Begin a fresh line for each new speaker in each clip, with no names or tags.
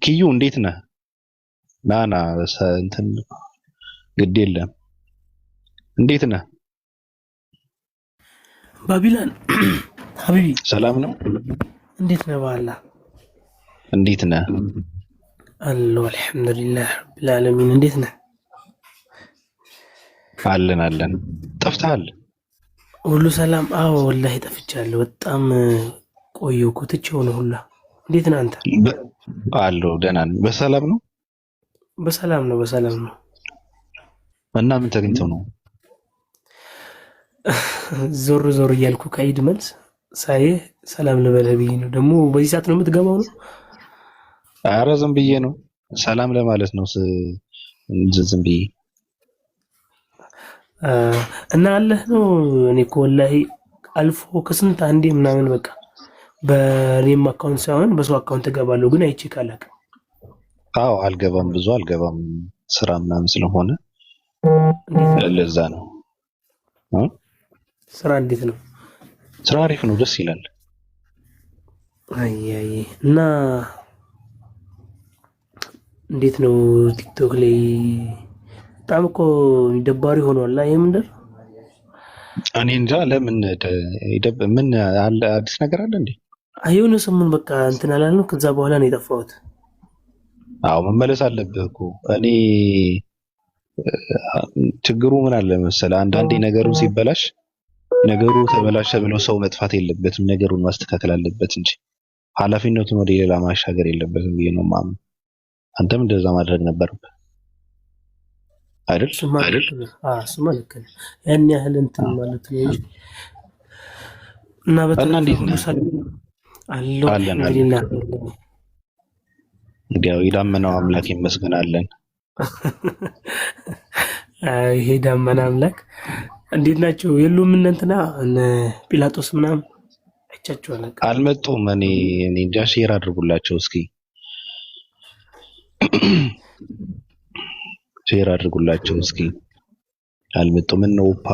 ኪዩ እንዴት ነህ? ና ና እንትን ግድ የለም። እንዴት ነህ?
ባቢላን ሀቢቢ
ሰላም ነው?
እንዴት ነህ? በኋላ
እንዴት ነህ?
አለሁ አልሐምዱሊላህ ረብል ዓለሚን። እንዴት ነህ?
አለን አለን። ጠፍተሃል?
ሁሉ ሰላም? አዎ ወላሂ ጠፍቻለሁ። በጣም ቆየሁ እኮ ትቼው ነው ሁላ። እንዴት ነህ አንተ?
አለሁ ደህና ነኝ። በሰላም ነው?
በሰላም ነው በሰላም ነው።
እና ምን ተገኝተው ነው?
ዞር ዞር እያልኩ ከኢድ መልስ ሳይህ ሰላም ልበልህ ብዬ ነው። ደግሞ በዚህ ሰዓት ነው የምትገባው ነው?
ኧረ ዝም ብዬ ነው ሰላም ለማለት ነው። ዝም ብዬ
እና አለህ ነው። እኔ እኮ ወላሂ አልፎ ከስንት አንዴ ምናምን በቃ በኔም አካውንት ሳይሆን በሰው አካውንት እገባለሁ፣ ግን አይቼ ካላውቅም።
አዎ አልገባም፣ ብዙ አልገባም ስራ ምናምን ስለሆነ ለዛ ነው።
ስራ እንዴት ነው?
ስራ አሪፍ ነው፣ ደስ ይላል።
አይ እና እንዴት ነው ቲክቶክ ላይ በጣም እኮ ደባሪ ሆኗል። ይሄ ምንድን
እኔ እንጃ ለምን ምን አለ አዲስ ነገር አለ እንዴ?
አይሁን ስሙን በቃ እንትን አላልነው። ከዛ በኋላ ነው የጠፋሁት።
አዎ መመለስ አለብህ እኮ። እኔ ችግሩ ምን አለ መሰለህ፣ አንዳንዴ ነገሩ ሲበላሽ ነገሩ ተበላሸ ብሎ ሰው መጥፋት የለበትም፣ ነገሩን ማስተካከል አለበት እንጂ ኃላፊነቱን ወደ ሌላ ማሻገር የለበትም ብዬ ነው የማምነው። አንተም እንደዛ ማድረግ ነበረብህ አይደል?
ስማ ልክ ነህ። ያን ያህል እንትን ማለት ነው እንጂ እና በጣም አለው አልሐምዱሊላህ።
እንግዲያው የዳመናው አምላክ ይመስገናለን።
ይሄ ዳመና አምላክ እንዴት ናቸው? የሉም እንትና እነ ጲላጦስ ምናምን አይቻቸዋል።
አልመጡም። እኔ እንጃ። ሼር አድርጉላቸው እስኪ፣ ሼር አድርጉላቸው እስኪ። አልመጡም። እነ ኦፓ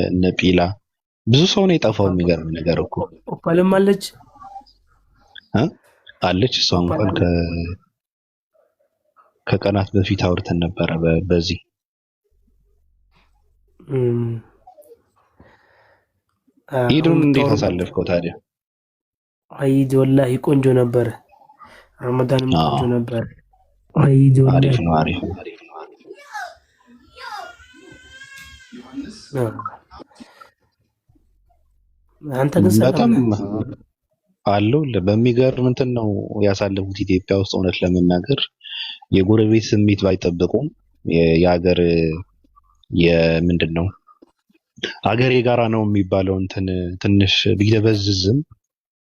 እነ ጲላ ብዙ ሰው ነው የጠፋው። የሚገርም ነገር እኮ
ኦፓልም አለች
አለች። እሷ እንኳን ከቀናት በፊት አውርተን ነበረ በዚህ ኢድን እንዴት አሳለፍከው ታዲያ?
ኢድ ወላሂ ቆንጆ ነበር። ረመዳንም ቆንጆ ነበር። ኢድ ወላሂ
አሪፍ ነው።
አንተ ግን
በጣም አለው በሚገርም እንትን ነው ያሳለፉት ኢትዮጵያ ውስጥ። እውነት ለመናገር የጎረቤት ስሜት ባይጠብቁም የሀገር የምንድን ነው ሀገር የጋራ ነው የሚባለው እንትን ትንሽ ቢደበዝዝም፣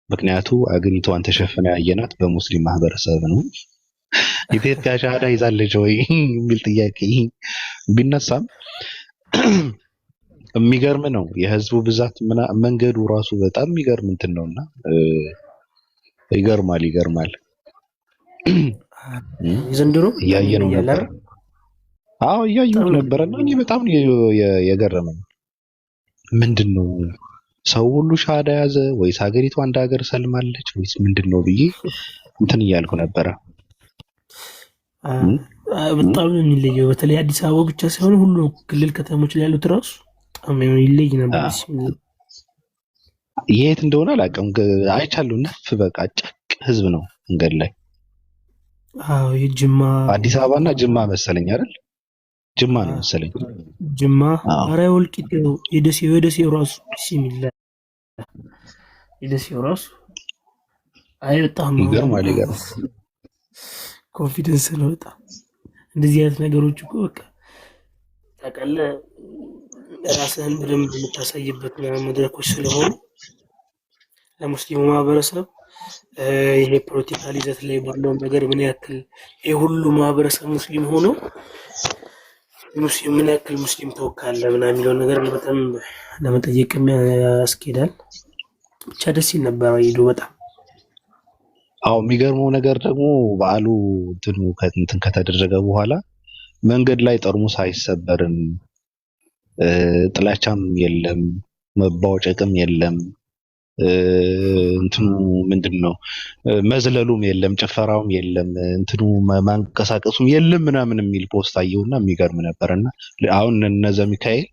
ምክንያቱ አገሪቷን ተሸፍና ያየናት በሙስሊም ማህበረሰብ ነው። ኢትዮጵያ ሻሃዳ ይዛለች ወይ የሚል ጥያቄ ቢነሳም የሚገርም ነው የህዝቡ ብዛት፣ መንገዱ ራሱ በጣም የሚገርም እንትን ነውና ይገርማል።
ዘንድሮ
እያየነው ነበር። አዎ እያየሁት ነበርና እኔ በጣም የገረመኝ ምንድነው ሰው ሁሉ ሻሃዳ ያዘ ወይስ ሀገሪቷ እንደ ሀገር ሰልማለች ወይስ ምንድነው ብዬ እንትን እያልኩ ነበረ።
በጣም ነው የሚለየው። በተለይ አዲስ አበባ ብቻ ሳይሆን ሁሉ ክልል ከተሞች ላይ ያሉት ራሱ በጣም ይለይ ነበር።
የት እንደሆነ አላውቅም፣ አይቻለሁ። ነፍ በቃ ጨቅ ህዝብ ነው መንገድ ላይ።
አዎ የጅማ
አዲስ አበባና ጅማ መሰለኝ አይደል? ጅማ ነው መሰለኝ።
ጅማ ኧረ ወልቂጤው የደሴው ራሱ ቢስሚላህ የደሴው ራሱ አይ በጣም
ይገርማል።
ኮንፊደንስ ነው በጣም እንደዚህ አይነት ነገሮች እኮ በቃ ታውቃለህ፣ ራስህን በደንብ የምታሳይበት መድረኮች ስለሆኑ ለሙስሊሙ ማህበረሰብ ይሄ ፖለቲካል ይዘት ላይ ባለው ነገር ምን ያክል የሁሉ ማህበረሰብ ሙስሊም ሆኖ ሙስሊም ምን ያክል ሙስሊም ተወካለ ምናምን የሚለው ነገር በጣም ለመጠየቅ ያስኬዳል። ብቻ ደስ ይል ነበር ኢዱ በጣም።
አዎ የሚገርመው ነገር ደግሞ በዓሉ እንትን ከተደረገ በኋላ መንገድ ላይ ጠርሙስ አይሰበርም፣ ጥላቻም የለም፣ መባወጨቅም የለም። እንትኑ ምንድነው መዝለሉም የለም ጭፈራውም የለም እንትኑ ማንቀሳቀሱም የለም ምናምን የሚል ፖስት አየውና የሚገርም ነበርና አሁን እነዛ ሚካኤል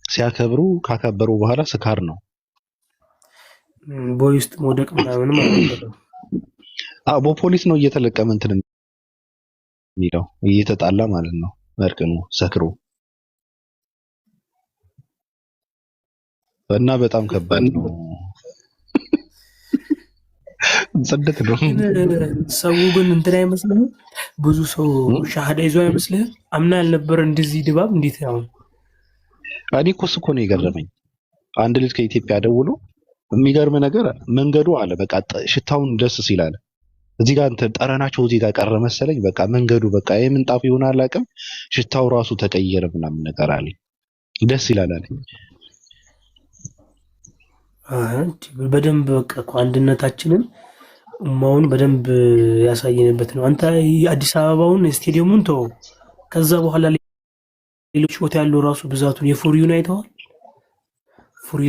ሲያከብሩ ካከበሩ በኋላ ስካር ነው
ቦይ ውስጥ መውደቅ ምናምንም አልነበረም።
በፖሊስ ነው እየተለቀመ እንትን የሚለው እየተጣላ ማለት ነው መርቅኑ ሰክሮ እና በጣም ከባድ ነው። ጽድት ነው።
ሰው ግን እንትን አይመስልህም? ብዙ ሰው ሻሃዳ ይዞ አይመስልህም? አምና ያልነበረ እንደዚህ ድባብ እንዴት ነው?
እኔ እኮ እሱ እኮ ነው የገረመኝ። አንድ ልጅ ከኢትዮጵያ ደውሎ የሚገርም ነገር መንገዱ አለ በቃ ሽታውን ደስ ሲላል እዚህ ጋር እንትን ጠረናቸው እዚህ ጋር ቀረ መሰለኝ። በቃ መንገዱ በቃ የምንጣፍ ይሆናል አቅም ሽታው ራሱ ተቀየረ ምናምን ነገር አለ። ደስ ይላል አለ።
በደንብ በቃ እኮ አንድነታችንን ኡማውን በደንብ ያሳየንበት ነው። አንተ የአዲስ አበባውን ስቴዲየሙን ተው፣ ከዛ በኋላ ሌሎች ቦታ ያለው ራሱ ብዛቱን የፉሪውን አይተዋል። ፉሪ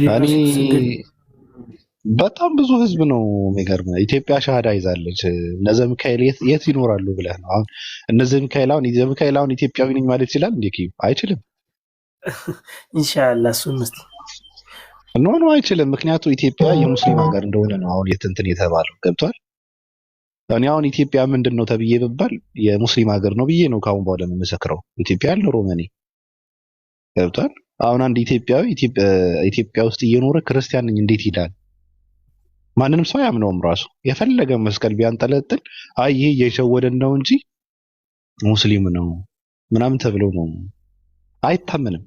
በጣም ብዙ ህዝብ ነው። የሚገርም ኢትዮጵያ ሻሃዳ ይዛለች። እነዚህ ሚካኤል የት ይኖራሉ ብለህ ነው አሁን? እነዚህ ሚካኤል አሁን ኢትዮጵያዊ ነኝ ማለት ይችላል እንዴ? አይችልም።
ኢንሻአላህ እሱን መስት
ኖ አይችልም። ምክንያቱም ኢትዮጵያ የሙስሊም ሀገር እንደሆነ ነው አሁን የትንትን የተባለው ገብቷል። እኔ አሁን ኢትዮጵያ ምንድን ነው ተብዬ ብባል የሙስሊም ሀገር ነው ብዬ ነው ካሁን በኋላ የምመሰክረው። ኢትዮጵያ ያለው ሮማኒ ገብቷል። አሁን አንድ ኢትዮጵያዊ ኢትዮጵያ ውስጥ እየኖረ ክርስቲያን ነኝ እንዴት ይላል? ማንንም ሰው ያምነውም ራሱ የፈለገ መስቀል ቢያንጠለጥል አይ ይሄ እየሸወደን ነው እንጂ ሙስሊም ነው ምናምን ተብሎ ነው አይታመንም።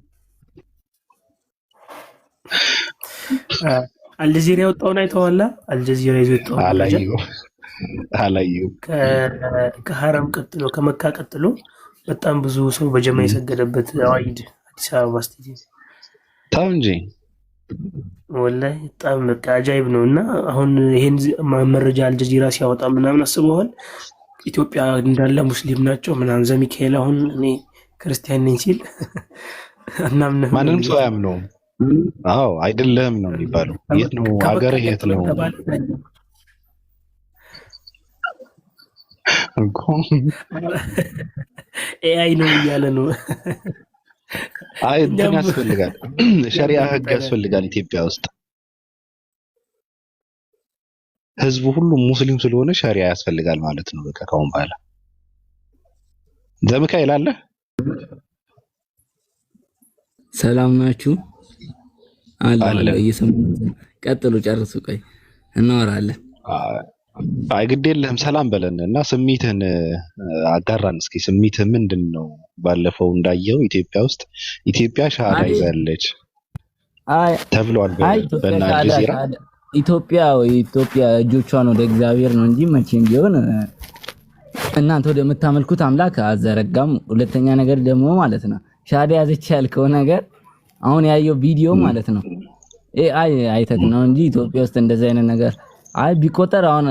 አልጀዚራ ያወጣውን አይተዋላ? አልጀዚራ ይዞ የወጣው
አላየሁ።
ከሐረም ቀጥሎ ከመካ ቀጥሎ በጣም ብዙ ሰው በጀማ የሰገደበት አዋይድ አዲስ አበባ ስቴዲየም
ታው እንጂ
ወላሂ በጣም በቃ አጃይብ ነው። እና አሁን ይሄን መረጃ አልጀዚራ ሲያወጣ ምናምን አስበዋል ኢትዮጵያ እንዳለ ሙስሊም ናቸው ምናምን ዘሚካኤል አሁን እኔ ክርስቲያን ነኝ ሲል እናምነህ
ማንንም ሰው አያምነውም። አዎ አይደለም ነው የሚባለው። የት ነው ሀገር የት ነው
ኤአይ ነው እያለ ነው።
አይ እንትን ያስፈልጋል፣ ሸሪዓ ህግ ያስፈልጋል ኢትዮጵያ ውስጥ። ህዝቡ ሁሉ ሙስሊም ስለሆነ ሸሪዓ ያስፈልጋል ማለት ነው። በቃ ካሁን በኋላ ዘሚካኤል አለ።
ሰላም ናችሁ? አለ ቀጥሉ፣ ጨርሱ። ቆይ እናወራለን።
አይ ግድ የለህም ሰላም በለን እና ስሜትህን አጋራን እስኪ። ስሜትህ ምንድን ነው? ባለፈው እንዳየው ኢትዮጵያ ውስጥ ኢትዮጵያ ሻሃዳ ይዛለች ተብሏል በአልጀዚራ።
ኢትዮጵያ እጆቿን ወደ እግዚአብሔር ነው እንጂ መቼም ቢሆን እናንተ ወደ የምታመልኩት አምላክ አዘረጋም። ሁለተኛ ነገር ደግሞ ማለት ነው ሻሃዳ ያዘች ያልከው ነገር አሁን ያየው ቪዲዮ ማለት ነው ኤአይ አይተክ ነው እንጂ ኢትዮጵያ ውስጥ እንደዚህ አይነት ነገር አይ ቢቆጠር አሁን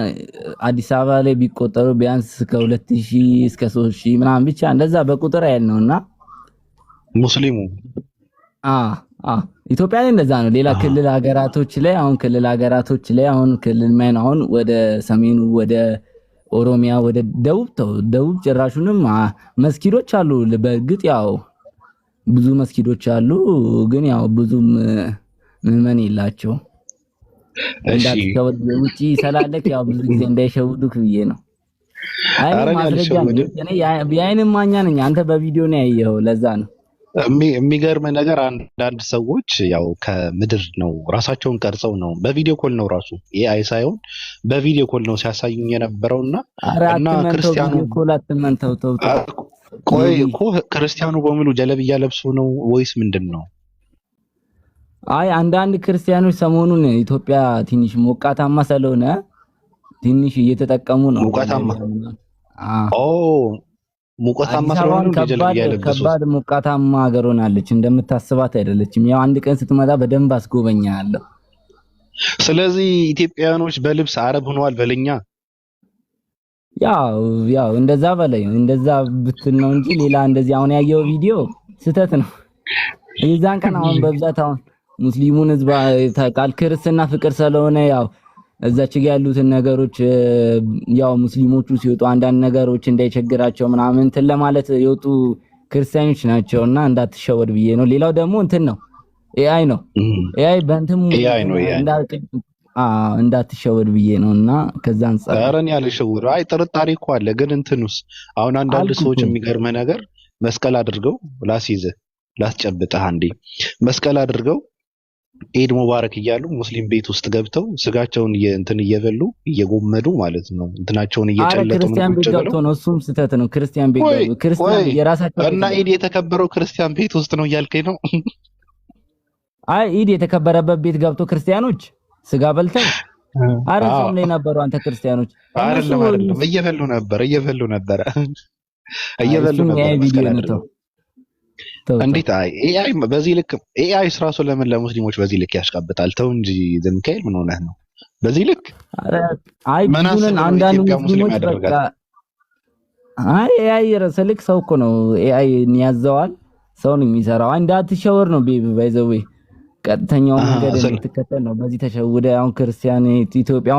አዲስ አበባ ላይ ቢቆጠሩ ቢያንስ ከ2000 እስከ 3000 ምናምን ብቻ እንደዛ በቁጥር ያህል ነውና
ሙስሊሙ
ኢትዮጵያ ላይ እንደዛ ነው። ሌላ ክልል ሀገራቶች ላይ አሁን ክልል ማይን አሁን ወደ ሰሜኑ ወደ ኦሮሚያ ወደ ደቡብ ጭራሹንም መስጊዶች አሉ። በእርግጥ ያው ብዙ መስጊዶች አሉ፣ ግን ያው ብዙም ምዕመን የላቸው። እንዳትከው ውጪ ሰላለክ ያው ብዙ ጊዜ እንዳይሸውዱክ ብዬ ነው። አይ ማስረጃ ነው የአይን ማኛ ነኝ። አንተ በቪዲዮ ነው ያየኸው፣ ለዛ ነው።
የሚገርም ነገር አንዳንድ ሰዎች ያው ከምድር ነው ራሳቸውን ቀርጸው ነው በቪዲዮ ኮል ነው ራሱ ኤአይ ሳይሆን በቪዲዮ ኮል ነው ሲያሳዩኝ የነበረውና ክርስቲያኑ
ኮል አትመንተው ተው።
ቆይ እኮ ክርስቲያኑ በሙሉ ጀለብያ ለብሶ ነው ወይስ ምንድን ነው?
አይ አንዳንድ ክርስቲያኖች ሰሞኑን ኢትዮጵያ ትንሽ ሞቃታማ ስለሆነ ትንሽ እየተጠቀሙ ነው።
ሞቃታማ ስለሆነ ጀለብያ ለብሶ
ከባድ ሞቃታማ ሀገር ሆናለች። እንደምታስባት አይደለችም። ያው አንድ ቀን ስትመጣ በደንብ አስጎበኛለሁ።
ስለዚህ ኢትዮጵያውያኖች በልብስ አረብ ሆነዋል በለኛ።
ያው እንደዛ በላይ እንደዛ ብትል ነው እንጂ ሌላ እንደዚህ አሁን ያየው ቪዲዮ ስህተት ነው። የዛን ቀን አሁን በብዛት አሁን ሙስሊሙን ህዝብ ታውቃል። ክርስትና ፍቅር ስለሆነ ያው እዛች ጋር ያሉትን ነገሮች ያው ሙስሊሞቹ ሲወጡ አንዳንድ ነገሮች እንዳይቸግራቸው ምናምን እንትን ለማለት የወጡ ክርስቲያኖች ናቸውና እንዳትሸወድ ብዬ ነው። ሌላው ደግሞ እንትን ነው ኤአይ ነው። ኤአይ በእንትም
ኤአይ ነው ኤአይ
እንዳትሸወድ ብዬ ነውና ከዛ አንፃር
አረን ያልሸወድ አይ ጥርጣሬ እኮ አለ። ግን እንትኑስ አሁን አንዳንድ ሰዎች የሚገርመ ነገር መስቀል አድርገው ላስጨብጠህ አንዴ መስቀል አድርገው ኢድ ሙባረክ እያሉ ሙስሊም ቤት ውስጥ ገብተው ስጋቸውን እንትን እየበሉ እየጎመዱ ማለት ነው እንትናቸውን እየጨለጡ
ክርስቲያን ቤት ገብቶ ነው። እሱም ስህተት ነው። ክርስቲያን ቤት ገብቶ ክርስቲያን የራሳቸው
እና ኢድ የተከበረው ክርስቲያን ቤት ውስጥ ነው እያልከኝ ነው?
አይ ኢድ የተከበረበት ቤት ገብቶ ክርስቲያኖች ስጋ በልተው አረሰም ላይ ነበሩ። አንተ ክርስቲያኖች
አይደለም እየበሉ ነበር እንዴት? አይ ኤአይ በዚህ ልክ ኤአይ ራሱ ለምን ለሙስሊሞች በዚህ ልክ ያሽቃብጣል? ተው እንጂ ዘምካኤል ምን ሆነህ ነው በዚህ ልክ?
አይ ቢሆን አንዳንድ ሙስሊሞች በቃ አይ ኤአይ ረሰልክ ሰው እኮ ነው ኤአይ ያዘዋል ሰው ነው የሚሰራው። እንዳትሸወር ነው ባይዘዌ ቀጥተኛው መንገድ እንድትከተል ነው። በዚህ ተሸውደ አሁን ክርስቲያን ኢትዮጵያ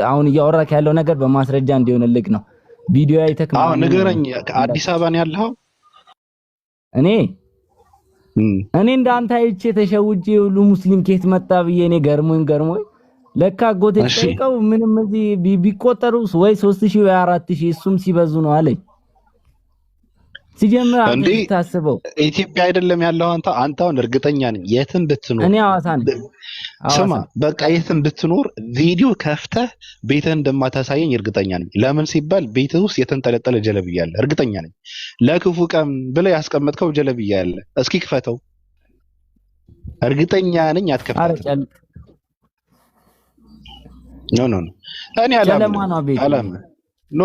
አሁን እያወራክ ያለው ነገር በማስረጃ እንዲሆንልክ ነው። ቪዲዮ አይተክ
አሁን ንገረኝ። አዲስ አበባ ነው ያለው?
እኔ እንዳንተ አይቼ ተሸውጄ ሁሉ ሙስሊም ከየት መጣ ብዬ እኔ ገርሞኝ ለካ ጎቴ ጠይቀው ምንም እዚህ ቢቆጠሩ ወይ 3000 ወይ 4000 እሱም ሲበዙ ነው አለኝ። ሲጀምር አንተ ታስበው
ኢትዮጵያ አይደለም ያለው አንተ አሁን እርግጠኛ ነኝ የትም ብትኖር
እኔ ሐዋሳ ነኝ።
ስማ በቃ የትም ብትኖር ቪዲዮ ከፍተህ ቤትህን እንደማታሳየኝ እርግጠኛ ነኝ። ለምን ሲባል ቤትህ ውስጥ የተንጠለጠለ ጀለብያ አለ። እርግጠኛ ነኝ ለክፉ ቀን ብለህ ያስቀመጥከው ጀለብያ አለ። እስኪ ክፈተው። እርግጠኛ ነኝ አትከፍተው። ኖ እኔ አላምንም ኖ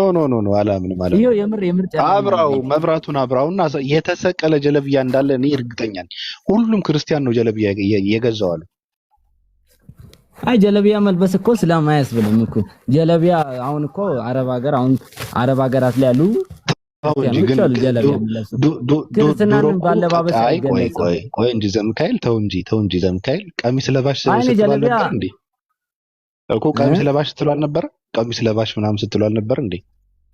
አላምንም ማለት ነው።
የምር
አብራው መብራቱን አብራውና የተሰቀለ ጀለብያ እንዳለ እኔ እርግጠኛ ነኝ። ሁሉም ክርስቲያን ነው ጀለብያ የገዛው አለ።
አይ ጀለብያ መልበስ እኮ ስለማያስብልም እኮ ጀለብያ አሁን እኮ አረብ ሀገራት ላይ ያሉ ክርስትናን ባለባበስ
ቆይ እንጂ ዘምካኤል ተው እንጂ ዘምካኤል ቀሚስ ለባሽ ስትሏል ነበር እንዴ? እኮ ቀሚስ ለባሽ ስትሏል ነበር? ቀሚስ ለባሽ ምናምን ስትሏል ነበር እንዴ?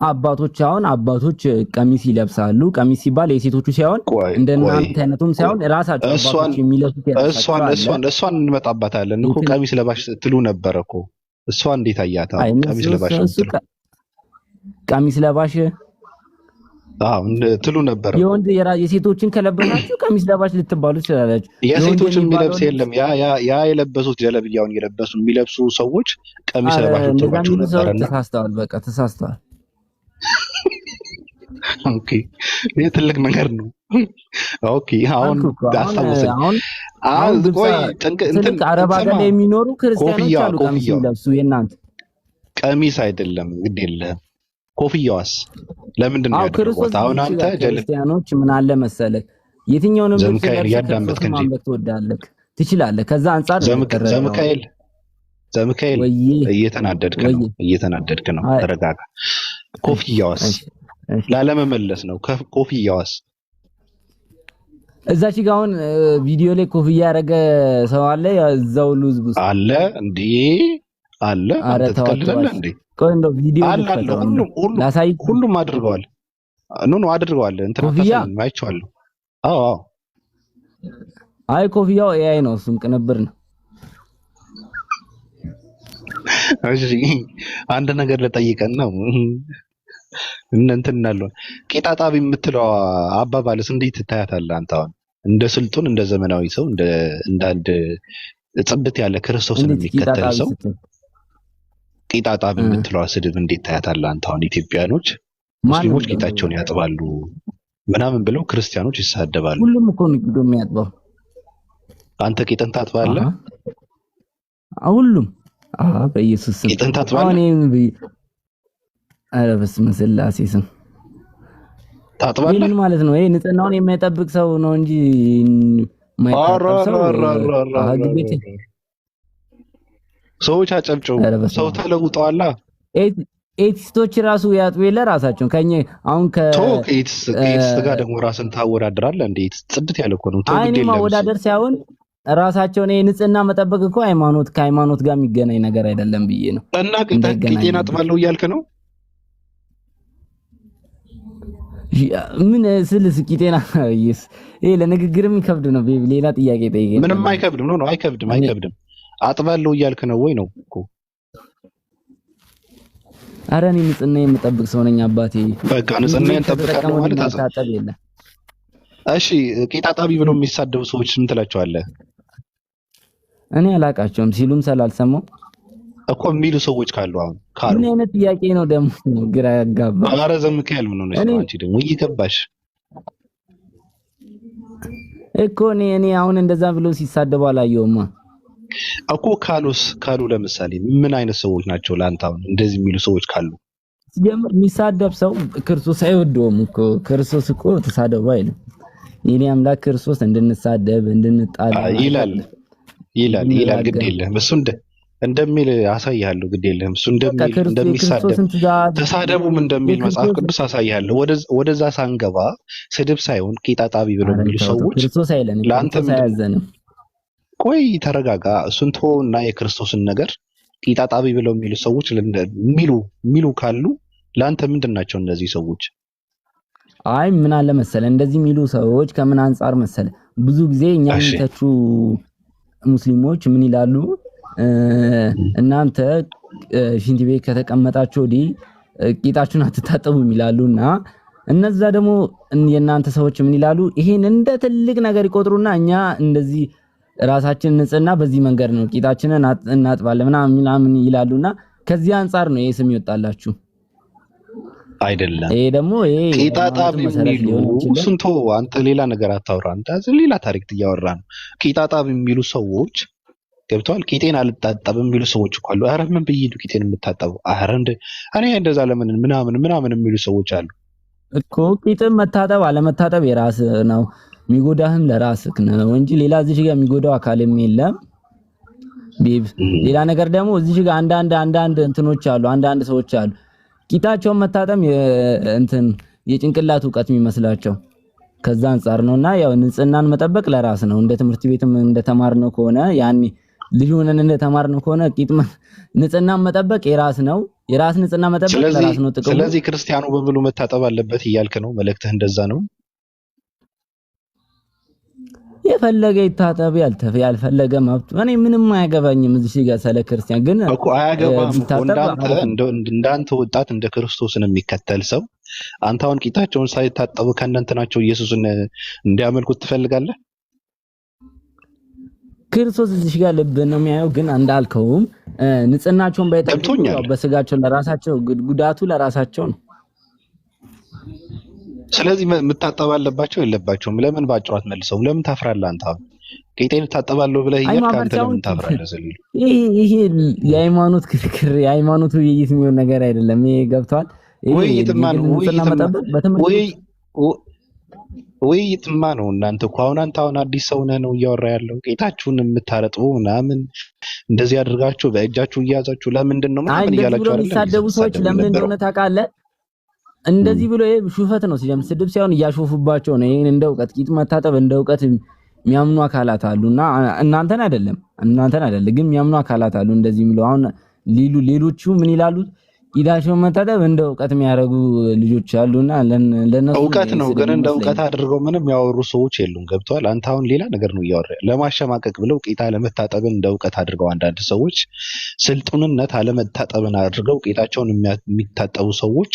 አባቶች ቀሚስ ይለብሳሉ። ቀሚስ ሲባል የሴቶቹ ሳይሆን እንደናንተ አይነቱም ሳይሆን ራሳቸው አባቶች የሚለብሱት
እሷን እንመጣባታለን እኮ ቀሚስ ለባሽ ስትሉ ነበር እኮ። እሷ እንዴት አያታ ቀሚስ ለባሽ
ቀሚስ ለባሽ
ትሉ ነበር።
የወንድ የሴቶችን ከለበሳችሁ ቀሚስ ለባሽ ልትባሉ ትችላላችሁ።
የሴቶችን የሚለብስ የለም። ያ የለበሱት ጀለብያውን የሚለብሱ ሰዎች ቀሚስ ለባሽ ልትባሉ ነበርና
ተሳስተዋል። በቃ ተሳስተዋል።
ኦኬ ይሄ ትልቅ ነገር ነው። ኦኬ አሁን አስታውሰኝ። አሁን ቆይ እንትን
አረብ ሀገር ላይ የሚኖሩ ክርስቲያኖች አሉ ቀሚስ የሚለብሱ። የእናንተ
ቀሚስ አይደለም ግድ የለም ኮፍያዋስ ለምንድን ነው ያደረጉት? አሁን አንተ
ክርስቲያኖች ምን አለ መሰለህ የትኛውንም
ዘምካኤል ያዳምጥክ እንጂ
ትወዳለህ ትችላለህ። ከዛ አንፃር
ዘምካኤል እየተናደድክ ነው። ተረጋጋ። ኮፍያዋስ ላለመመለስ ነው። ኮፍያዋስ
እዛች ጋር አሁን ቪዲዮ ላይ ኮፍያ ያደረገ ሰው አለ እዛው ሉዝ ቡስ
አለ እንዴ? አለ አንተ ትቀልዳለህ እንዴ?
ቆይ እንደው ቪዲዮ
ሁሉም አድርገዋል። አድርገዋል። እንትና አይቼዋለሁ። አዎ አይ
ኮፍያው ኤአይ ነው፣ እሱም ቅንብር ነው።
እሺ አንድ ነገር ልጠይቀን ነው። እንትን እናለው ቄጣጣቢ የምትለው አባባልስ እንዴት ታያታለህ አንተ? አሁን እንደ ስልጡን እንደ ዘመናዊ ሰው እንደ አንድ ጽብት ያለ ክርስቶስን የሚከተል ሰው ቂጣጣብ የምትለው ስድብ እንዴት ታያታለህ አንተ? አሁን ኢትዮጵያኖች ሙስሊሞች ቂጣቸውን ያጥባሉ ምናምን ብለው ክርስቲያኖች ይሳደባሉ።
ሁሉም እኮ ነው የሚያጥባው።
አንተ ቂጥን ታጥባለህ?
ሁሉም በኢየሱስ ስም
ቂጥን ታጥባለህ?
ኧረ በስመ ስላሴ ስም
ታጥባለህ?
ምን ማለት ነው? ይሄ ንጽህናውን የማይጠብቅ ሰው ነው እንጂ ማይታጠብ ሰው
ሰዎች አጨብጨው። ሰው ተለውጠዋላ።
ኤቲስቶች ራሱ ያጥቡ የለ ራሳቸው ከኛ አሁን
ከኤቲስት ጋር ደግሞ ራስን ታወዳድራለህ እንዴ? ጽድት ያለ እኮ ነው።
አይኔ ማወዳደር ሳይሆን ራሳቸውን ንጽህና መጠበቅ እኮ ሃይማኖት ከሃይማኖት ጋር የሚገናኝ ነገር አይደለም ብዬ ነው።
እና ቂጤን አጥባለሁ እያልክ ነው?
ምን ስልስ ቂጤና ይስ ይሄ ለንግግር የሚከብድ ነው። ሌላ ጥያቄ ጠይቀኝ።
ምንም አይከብድም ነው አይከብድም። አጥባለሁ እያልክ ነው ወይ ነው እኮ?
ኧረ እኔ ንጽህና የምጠብቅ ሰው ነኝ አባቴ።
በቃ ንጽህናን ጠብቃለሁ ማለት ታጠብ የለ። እሺ ቂጥ አጣቢ ብለው የሚሳደቡ ሰዎች ምን ትላቸዋለህ?
እኔ አላቃቸውም ሲሉም ስላልሰማው
እኮ የሚሉ ሰዎች ካሉ
ምን አይነት ጥያቄ ነው ደግሞ? ግራ ያጋባ።
ኧረ ዘምካኤል ምን ሆነሽ ነው አንቺ ደግሞ ይገባሽ
እኮ እኔ አሁን እንደዛ ብሎ ሲሳደቡ አላየውማ
እኮ። ካሉ ለምሳሌ ምን አይነት ሰዎች ናቸው ለአንተ አሁን እንደዚህ የሚሉ ሰዎች ካሉ?
ሲጀምር የሚሳደብ ሰው ክርስቶስ አይወደውም እኮ። ክርስቶስ እኮ ተሳደቡ አይልም። የኔ አምላክ ክርስቶስ እንድንሳደብ እንድንጣላ ይላል።
ግድ የለህም እሱ እንደሚል አሳይሃለሁ። ግድ የለህም እሱ እንደሚሳደብ ተሳደቡም እንደሚል መጽሐፍ ቅዱስ አሳይሃለሁ። ወደዛ ሳንገባ ስድብ ሳይሆን ቂጥ አጣቢ ብለው የሚሉ ሰዎች ለአንተ ቆይ ተረጋጋ። እሱን ተወውና የክርስቶስን ነገር ቂጥ አጣቢ ብለው የሚሉ ሰዎች የሚሉ ካሉ ለአንተ ምንድን ናቸው እነዚህ ሰዎች?
አይ ምን አለ መሰለ እንደዚህ የሚሉ ሰዎች ከምን አንፃር መሰለ ብዙ ጊዜ እኛ የሚተቹ ሙስሊሞች ምን ይላሉ? እናንተ ሽንት ቤት ከተቀመጣችሁ ወዲህ ቂጣችሁን አትታጠቡም ይላሉና እነዛ ደግሞ የእናንተ ሰዎች ምን ይላሉ? ይሄን እንደ ትልቅ ነገር ይቆጥሩና እኛ እንደዚህ ራሳችንን ንጽህና በዚህ መንገድ ነው ቂጣችንን እናጥባለን ምናምን ይላሉና ከዚህ አንፃር ነው ይሄ ስም ይወጣላችሁ።
አይደለም
ይሄ ደግሞ
ቂጥ አጣቢ የሚሉ ስንቶ አንተ ሌላ ነገር አታውራ። አንተ ሌላ ታሪክ እያወራ ነው። ቂጥ አጣቢ የሚሉ ሰዎች ገብተዋል። ቂጤን አልታጠብም የሚሉ ሰዎች እኮ አሉ። ኧረ ምን ብዬ ነው ቂጤን የምታጠበው? ኧረ እኔ እንደዛ ለምን ምናምን የሚሉ ሰዎች አሉ
እኮ። ቂጥን መታጠብ አለመታጠብ የራስ ነው፣ የሚጎዳህም ለራስህ ነው እንጂ ሌላ እዚህ ጋር የሚጎዳው አካልም የለም። ሌላ ነገር ደግሞ እዚህ ጋር አንዳንድ እንትኖች አሉ፣ አንዳንድ ሰዎች አሉ ቂጣቸውን መታጠም የጭንቅላት ዕውቀት የሚመስላቸው ከዛ አንፃር ነውና ያው ንጽህናን መጠበቅ ለራስ ነው። እንደ ትምህርት ቤትም እንደተማርነው ከሆነ ያኔ ልጅ ሆነን እንደተማርነው ከሆነ ንጽህናን መጠበቅ የራስ ነው። የራስ ንጽህና መጠበቅ ለራስ ነው ጥቅሙ።
ስለዚህ ክርስቲያኑ በሙሉ መታጠብ አለበት እያልክ ነው? መልእክትህ እንደዛ ነው?
የፈለገ ይታጠብ ያልፈለገ መብቱ። እኔ ምንም አያገባኝም እዚህ ጋር ስለ ክርስቲያን ግን
እኮ አያገባም። እንዳንተ ወጣት እንደ ክርስቶስን የሚከተል ሰው አንተ አሁን ቂጣቸውን ሳይታጠቡ ከእናንተናቸው ኢየሱስን እንዲያመልኩት ትፈልጋለህ?
ክርስቶስ እዚህ ጋር ልብ ነው የሚያየው። ግን እንዳልከውም ንጽህናቸውን ባይጠብቁ በስጋቸው ለራሳቸው ጉዳቱ ለራሳቸው ነው።
ስለዚህ መታጠብ አለባቸው የለባቸውም? ለምን ባጭሩ አትመልሰውም? ለምን ታፍራለህ አንተ? አሁን ቂጤን ታጠባለሁ ብለህ እያልክ አንተ ለምን ታፍራለህ? ዘሊሉ
ይሄ የሃይማኖት ክርክር የሃይማኖት ውይይት የሚሆን ነገር አይደለም። ይሄ ገብቷል።
ውይይትማ ነው። እናንተ እኮ አሁን አዲስ ሰው ነህ ነው እያወራ ያለው። ቂጣችሁን የምታረጥቡ ምናምን እንደዚህ አድርጋችሁ በእጃችሁ እያያዛችሁ ለምንድን ነው ምናምን እያላችሁ አይደል?
የሚሳደቡ ሰዎች ለምን እንደሆነ ታውቃለህ? እንደዚህ ብሎ ሹፈት ነው ሲጀምር ስድብ ሳይሆን እያሾፉባቸው ነው። ይሄን እንደ ዕውቀት ቂጥ መታጠብ እንደ ዕውቀት የሚያምኑ አካላት አሉና እናንተን አይደለም ግን የሚያምኑ አካላት አሉ እንደዚህ የሚለው። አሁን ሌሎቹ ምን ይላሉ? ቂጣቸውን መታጠብ እንደ ዕውቀት የሚያደርጉ ልጆች አሉና ለነሱ
ዕውቀት ነው። ግን እንደ ዕውቀት አድርገው ምንም ያወሩ ሰዎች የሉም። ገብተዋል። አንተ አሁን ሌላ ነገር ነው እያወራ ለማሸማቀቅ ብለው ቂጣ ለመታጠብን እንደ ዕውቀት አድርገው አንዳንድ ሰዎች ስልጡንነት አለመታጠብን አድርገው ቂጣቸውን የሚታጠቡ ሰዎች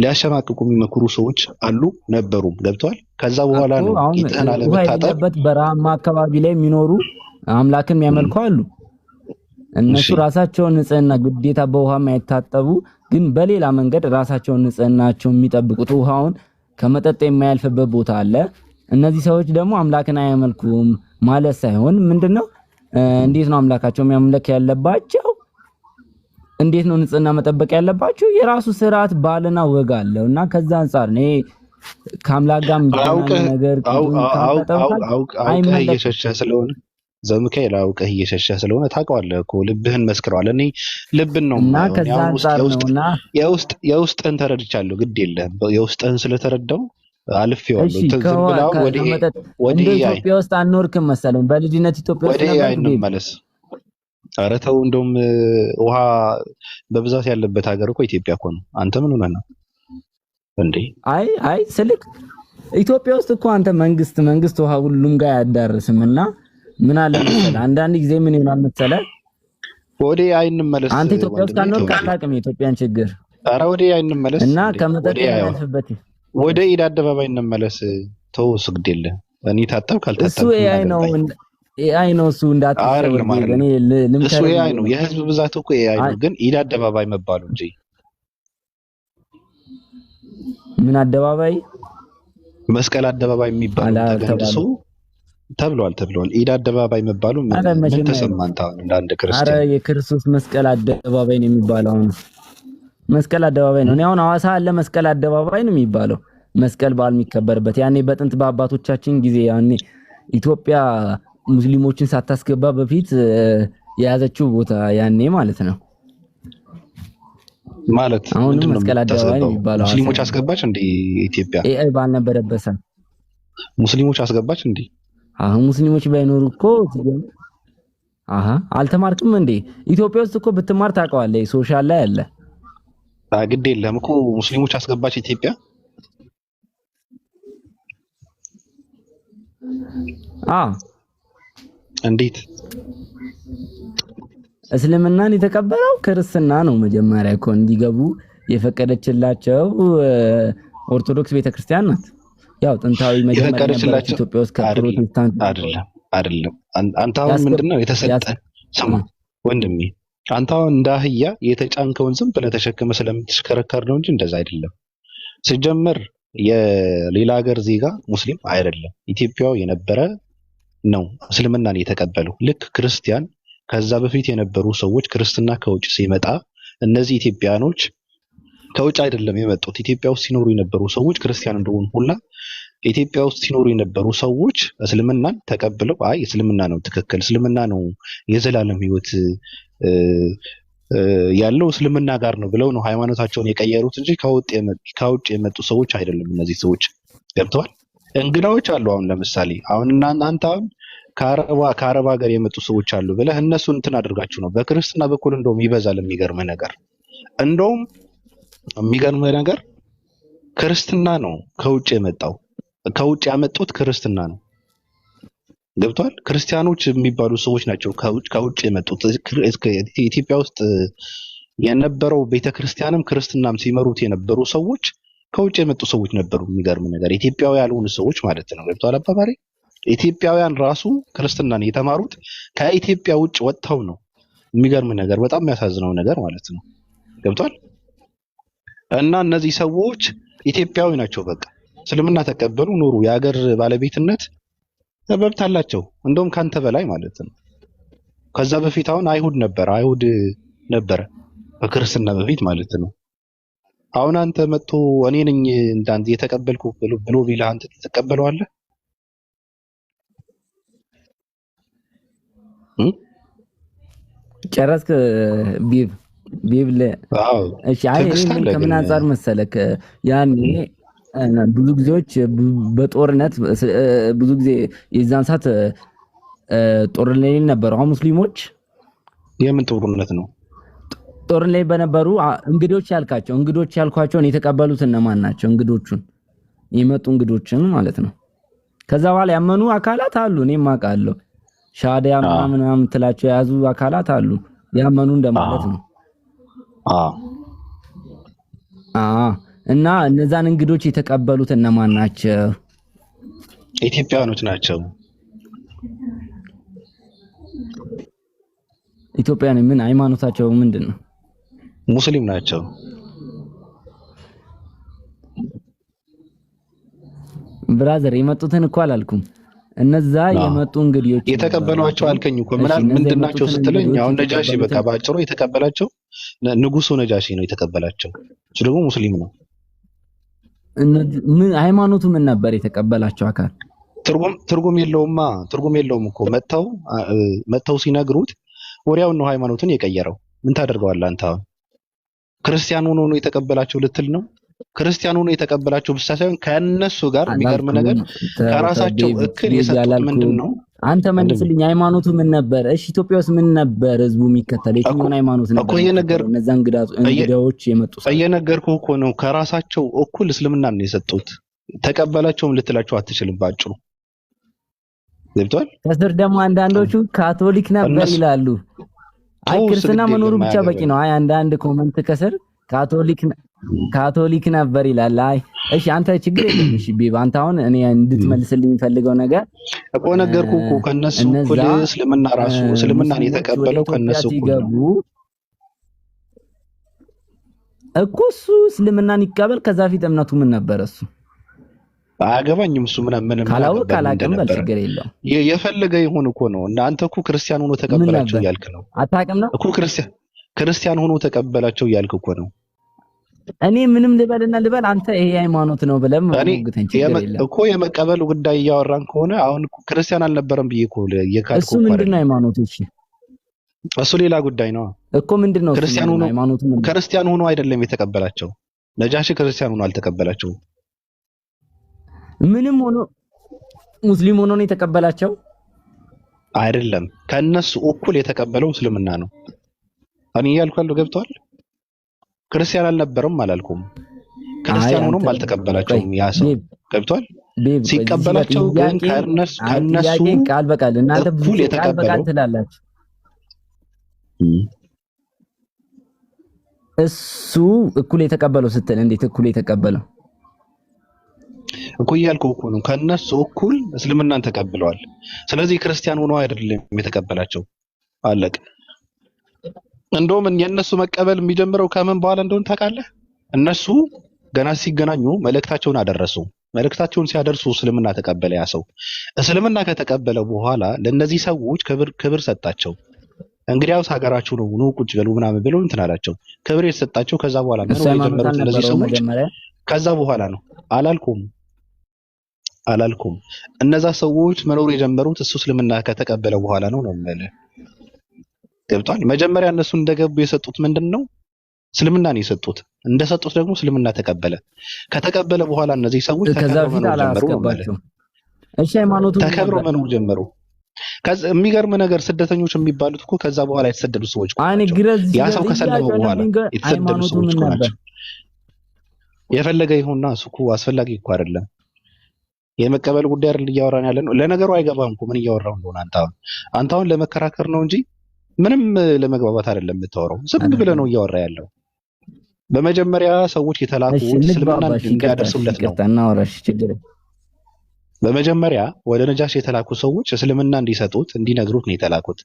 ሊያሸማቅቁ የሚመክሩ ሰዎች አሉ ነበሩም። ገብተዋል። ከዛ በኋላ ነው ቂጥህን አለመታጠብ
በረሃማ አካባቢ ላይ የሚኖሩ አምላክን የሚያመልኩ አሉ። እነሱ ራሳቸውን ንጽህና ግዴታ በውሃ የማይታጠቡ ግን በሌላ መንገድ ራሳቸውን ንጽህናቸውን የሚጠብቁት ውሃውን ከመጠጥ የማያልፍበት ቦታ አለ። እነዚህ ሰዎች ደግሞ አምላክን አያመልኩም ማለት ሳይሆን ምንድነው እንዴት ነው አምላካቸው የሚያመልክ ያለባቸው? እንዴት ነው ንጽህና መጠበቅ ያለባቸው? የራሱ ስርዓት ባልና ወግ አለውና ከዛ አንፃር ነው ከአምላክ ጋር የሚገናኝ ነገር
አውቀህ እየሸሸህ ስለሆነ ዘምካኤል አውቀህ እየሸሸህ ስለሆነ ታውቀዋለህ እኮ ልብህን መስክረዋል። እኔ ልብን ነው የውስጥህን ተረድቻለሁ። ግድ የለህም የውስጥህን ስለተረዳው አልፌዋለሁ።
እሺ
ዝም ብላው
ከመጠጥ
ወደ
እንደ
ኤአይ
ኢትዮጵያ ውስጥ አንኖርክም መሰለኝ። በልጅነት ኢትዮጵያ
ወደ
ውስጥ
ኤአይ
ነበርክ ቤቢ?
እንመለስ። ኧረ ተው፣ እንደውም ውሃ በብዛት ያለበት ሀገር እኮ ኢትዮጵያ እኮ ነው። አንተ ምን ሆነህ ነው እንዴ?
አይ ስልክ ኢትዮጵያ ውስጥ እኮ አንተ መንግስት ውሃ ሁሉም ጋር አያዳርስምና ምን አለ መሰለህ አንዳንድ ጊዜ ምን ይሆናል መሰለህ
ወደ ኤአይ እንመለስ።
አንተ ኢትዮጵያ ውስጥ ካልኖርክ አታውቅም የኢትዮጵያን ችግር።
ኧረ ወደ ኤአይ እንመለስ
እና ከመጠጥ ያልፍበት
ወደ ኢድ አደባባይ እንመለስ። ተው ስግድ የለ እኔ ታጠብ ካልታጠብ
እሱ ኤአይ ነው እሱ እንዳትሰወር። እኔ
እሱ ኤአይ ነው። የህዝብ ብዛት እኮ ኤአይ ነው። ግን ኢድ አደባባይ መባሉ እንጂ
ምን አደባባይ
መስቀል አደባባይ የሚባለው ተገንድሶ ተብሏል። ኢድ አደባባይ መባሉ ምን ተሰማንታ እንደ አንድ ክርስቲያን?
አረ የክርስቶስ መስቀል አደባባይ ነው የሚባለው። አሁን መስቀል አደባባይ ነው። እኔ አሁን ሐዋሳ አለ መስቀል አደባባይ ነው የሚባለው። መስቀል በዓል የሚከበርበት ያኔ በጥንት በአባቶቻችን ጊዜ ያኔ ኢትዮጵያ ሙስሊሞችን ሳታስገባ በፊት የያዘችው ቦታ ያኔ ማለት ነው።
ማለት
አሁን መስቀል አደባባይ ነው የሚባለው።
ሙስሊሞች አስገባች እንዴ ኢትዮጵያ?
ኤአይ ባልነበረበት ሰዓት
ሙስሊሞች አስገባች እንዴ?
አሁን ሙስሊሞች ባይኖሩ እኮ አልተማርክም እንዴ? ኢትዮጵያ ውስጥ እኮ ብትማር ታውቀዋለህ። ሶሻል ላይ አለ።
ግድ የለም እኮ ሙስሊሞች አስገባች ኢትዮጵያ። እንዴት?
እስልምናን የተቀበለው ክርስትና ነው መጀመሪያ እኮ እንዲገቡ የፈቀደችላቸው ኦርቶዶክስ ቤተክርስቲያን ናት። ያው ጥንታዊ መጀመሪያ የነበረች ኢትዮጵያ ውስጥ ከፕሮቴስታንት
አይደለም። አንተ አሁን ምንድነው የተሰጠ? ስማ ወንድሜ፣ አንተ አሁን እንደ አህያ የተጫንከውን ዝም ብለህ ተሸክመ ስለምትሽከረከር ነው እንጂ እንደዛ አይደለም። ሲጀመር የሌላ ሀገር ዜጋ ሙስሊም አይደለም፣ ኢትዮጵያው የነበረ ነው እስልምናን የተቀበለው። ልክ ክርስቲያን ከዛ በፊት የነበሩ ሰዎች ክርስትና ከውጭ ሲመጣ እነዚህ ኢትዮጵያኖች ከውጭ አይደለም የመጡት። ኢትዮጵያ ውስጥ ሲኖሩ የነበሩ ሰዎች ክርስቲያን እንደሆኑ ሁላ ኢትዮጵያ ውስጥ ሲኖሩ የነበሩ ሰዎች እስልምናን ተቀብለው አይ እስልምና ነው ትክክል፣ እስልምና ነው የዘላለም ሕይወት ያለው እስልምና ጋር ነው ብለው ነው ሃይማኖታቸውን የቀየሩት እንጂ ከውጭ የመጡ ሰዎች አይደለም። እነዚህ ሰዎች ገብተዋል። እንግዳዎች አሉ። አሁን ለምሳሌ አሁን እናንተ አሁን ከአረብ ሀገር የመጡ ሰዎች አሉ ብለህ እነሱ እንትን አድርጋችሁ ነው። በክርስትና በኩል እንደውም ይበዛል። የሚገርምህ ነገር ክርስትና ነው ከውጭ የመጣው። ከውጭ ያመጡት ክርስትና ነው። ገብቷል። ክርስቲያኖች የሚባሉ ሰዎች ናቸው ከውጭ የመጡት። ኢትዮጵያ ውስጥ የነበረው ቤተክርስቲያንም ክርስትናም ሲመሩት የነበሩ ሰዎች ከውጭ የመጡ ሰዎች ነበሩ። የሚገርም ነገር ኢትዮጵያዊ ያልሆኑ ሰዎች ማለት ነው። ገብቷል አባባሪ። ኢትዮጵያውያን ራሱ ክርስትናን የተማሩት ከኢትዮጵያ ውጭ ወጥተው ነው። የሚገርም ነገር፣ በጣም የሚያሳዝነው ነገር ማለት ነው። ገብቷል። እና እነዚህ ሰዎች ኢትዮጵያዊ ናቸው። በቃ እስልምና ተቀበሉ፣ ኖሩ። የሀገር ባለቤትነት መብት አላቸው። እንደውም ካንተ በላይ ማለት ነው። ከዛ በፊት አሁን አይሁድ ነበረ በክርስትና በፊት ማለት ነው። አሁን አንተ መጥቶ እኔ ነኝ እንዳንተ የተቀበልኩ ብሎ ቢልህ አንተ ትቀበለዋለህ?
ጨረስክ? ቢብል እሺ። አይ ከምን አንፃር መሰለክ ያኔ ብዙ ጊዜዎች በጦርነት ብዙ ጊዜ የዛን ሰዓት ጦርነት ላይ ነበሩ። አሁን ሙስሊሞች
የምን ጦርነት ነው?
ጦርነት ላይ በነበሩ እንግዶች ያልኳቸውን የተቀበሉት እነማን ናቸው? እንግዶቹን የመጡ እንግዶችን ማለት ነው። ከዛ በኋላ ያመኑ አካላት አሉ። እኔም አውቃለሁ። ሻዲያ ምናምን ትላቸው የያዙ አካላት አሉ። ያመኑ እንደማለት ነው። እና እነዛን እንግዶች የተቀበሉት እነማን ናቸው?
ኢትዮጵያኖች ናቸው።
ኢትዮጵያን ምን ሃይማኖታቸው ምንድን ነው?
ሙስሊም ናቸው።
ብራዘር የመጡትን እኮ አላልኩም። እነዛ የመጡ እንግዲህ
የተቀበሏቸው አልከኝ እኮ ምንድናቸው ስትለኝ፣ አሁን ነጃሺ በቃ ባጭሩ የተቀበላቸው ንጉሱ ነጃሺ ነው የተቀበላቸው። እሱ ደግሞ ሙስሊም ነው።
ምን ሃይማኖቱ ምን ነበር የተቀበላቸው አካል?
ትርጉም የለውም እኮ መተው ሲነግሩት ወዲያውን ነው ሃይማኖትን የቀየረው። ምን ታደርገዋለህ አንተ? አሁን ክርስቲያን ሆኖ ነው የተቀበላቸው ልትል ነው? ክርስቲያን ሆኖ የተቀበላቸው ብቻ ሳይሆን ከነሱ ጋር የሚገርም ነገር
አላልኩም።
ከራሳቸው እክል የሰጡት ምንድነው?
አንተ መልስልኝ። ሃይማኖቱ ምን ነበር? እሺ ኢትዮጵያ ውስጥ ምን ነበር ህዝቡ የሚከተለው? የትኛውን ሃይማኖት ነበር? እነዛ እንግዳዎች የመጡ
እየነገርኩህ እኮ ነው። ከራሳቸው እኩል እስልምና ነው የሰጡት። ተቀበላቸውም ልትላቸው አትችልም። ባጭሩ ገብቷል።
ከስር ደግሞ አንዳንዶቹ ካቶሊክ ነበር ይላሉ። አይ ክርስትና መኖሩ ብቻ በቂ ነው። አይ አንዳንድ ኮመንት ከስር ካቶሊክ ነበር ይላል። አይ እሺ አንተ ችግር የለም። እሺ ቤባ አንተ አሁን እኔ እንድትመልስልኝ የሚፈልገው ነገር
እኮ ነገርኩህ እኮ ከነሱ እኩል እስልምና ራሱ እስልምናን የተቀበለው ከነሱ እኩል ነው
እኮ። እሱ እስልምናን ይቀበል። ከዛ ፊት እምነቱ ምን ነበር? እሱ
አያገባኝም። እሱ ምንም
ካላወቅ አላውቅም በል ችግር የለውም።
የፈለገ ይሁን እኮ ነው። እናንተ እኮ ክርስቲያን ሆኖ ተቀበላቸው እያልክ ነው።
አታውቅም ነው
እኮ ክርስቲያን ሆኖ ተቀበላቸው እያልክ እኮ ነው።
እኔ ምንም ልበል አንተ ይሄ ሃይማኖት ነው ብለም ወግተን ችግር የለም
እኮ የመቀበሉ ጉዳይ እያወራን ከሆነ አሁን ክርስቲያን አልነበረም ብዬ እኮ የካድኩ
እሱ ምንድነው ሃይማኖቱ?
እሱ ሌላ ጉዳይ ነው
እኮ ምንድነው ሃይማኖቱ?
ክርስቲያን ሆኖ አይደለም የተቀበላቸው። ነጃሺ ክርስቲያን ሆኖ አልተቀበላቸውም።
ምንም ሆኖ ሙስሊም ሆኖ ነው የተቀበላቸው
አይደለም። ከነሱ እኩል የተቀበለው እስልምና ነው። እኔ እያልኩ ያለው ገብቷል። ክርስቲያን አልነበረም አላልኩም። ክርስቲያን ሆኖም አልተቀበላቸውም። ያ ሰው ገብቷል። ሲቀበላቸው ግን ከነሱ
ቃል በቃል እናንተ
እኩል የተቀበለው
ትላላችሁ። እሱ እኩል የተቀበለው ስትል እንዴት እኩል የተቀበለው?
እኮ እያልኩህ እኮ ነው። ከነሱ እኩል እስልምናን ተቀብለዋል። ስለዚህ ክርስቲያን ሆኖ አይደለም የተቀበላቸው። አለቀ። እንደውም የነሱ መቀበል የሚጀምረው ከምን በኋላ እንደሆነ ታውቃለህ? እነሱ ገና ሲገናኙ መልእክታቸውን አደረሱ። መልእክታቸውን ሲያደርሱ እስልምና ተቀበለ። ያ ሰው እስልምና ከተቀበለ በኋላ ለነዚህ ሰዎች ክብር ሰጣቸው። እንግዲያውስ ሀገራችሁ ነው ኑ ቁጭ በሉ ምናምን ብለው እንትን አላቸው። ክብር የተሰጣቸው ከዛ በኋላ ነው የጀመሩት እነዚህ ሰዎች። ከዛ በኋላ ነው አላልኩም። እነዛ ሰዎች መኖር የጀመሩት እሱ እስልምና ከተቀበለ በኋላ ነው የምልህ። ገብቷል። መጀመሪያ እነሱ እንደገቡ የሰጡት ምንድነው? እስልምናን የሰጡት። እንደሰጡት ደግሞ እስልምና ተቀበለ። ከተቀበለ በኋላ እነዚህ ሰዎች ተከብረው መኖር ጀመሩ።
እሺ ሃይማኖቱ
ተከብረው መኖር ጀመሩ። ከዛ የሚገርም ነገር ስደተኞች የሚባሉት እኮ ከዛ በኋላ የተሰደዱ ሰዎች ናቸው። ያ ሰው ከሰለመ በኋላ የተሰደዱ ሰዎች ናቸው። የፈለገ ይሁንና እሱ እኮ አስፈላጊ እኮ አይደለም። የመቀበል ጉዳይ አይደል እያወራን ያለ ነው። ለነገሩ አይገባም እኮ ምን እያወራው እንደሆነ አንተ አሁን ለመከራከር ነው እንጂ ምንም ለመግባባት አይደለም የምታወራው። ዝም ብለህ ነው እያወራ ያለው። በመጀመሪያ ሰዎች የተላኩት እስልምናን እንዲያደርሱለት ነው። በመጀመሪያ ወደ ነጃሽ የተላኩ ሰዎች እስልምና እንዲሰጡት እንዲነግሩት ነው የተላኩት።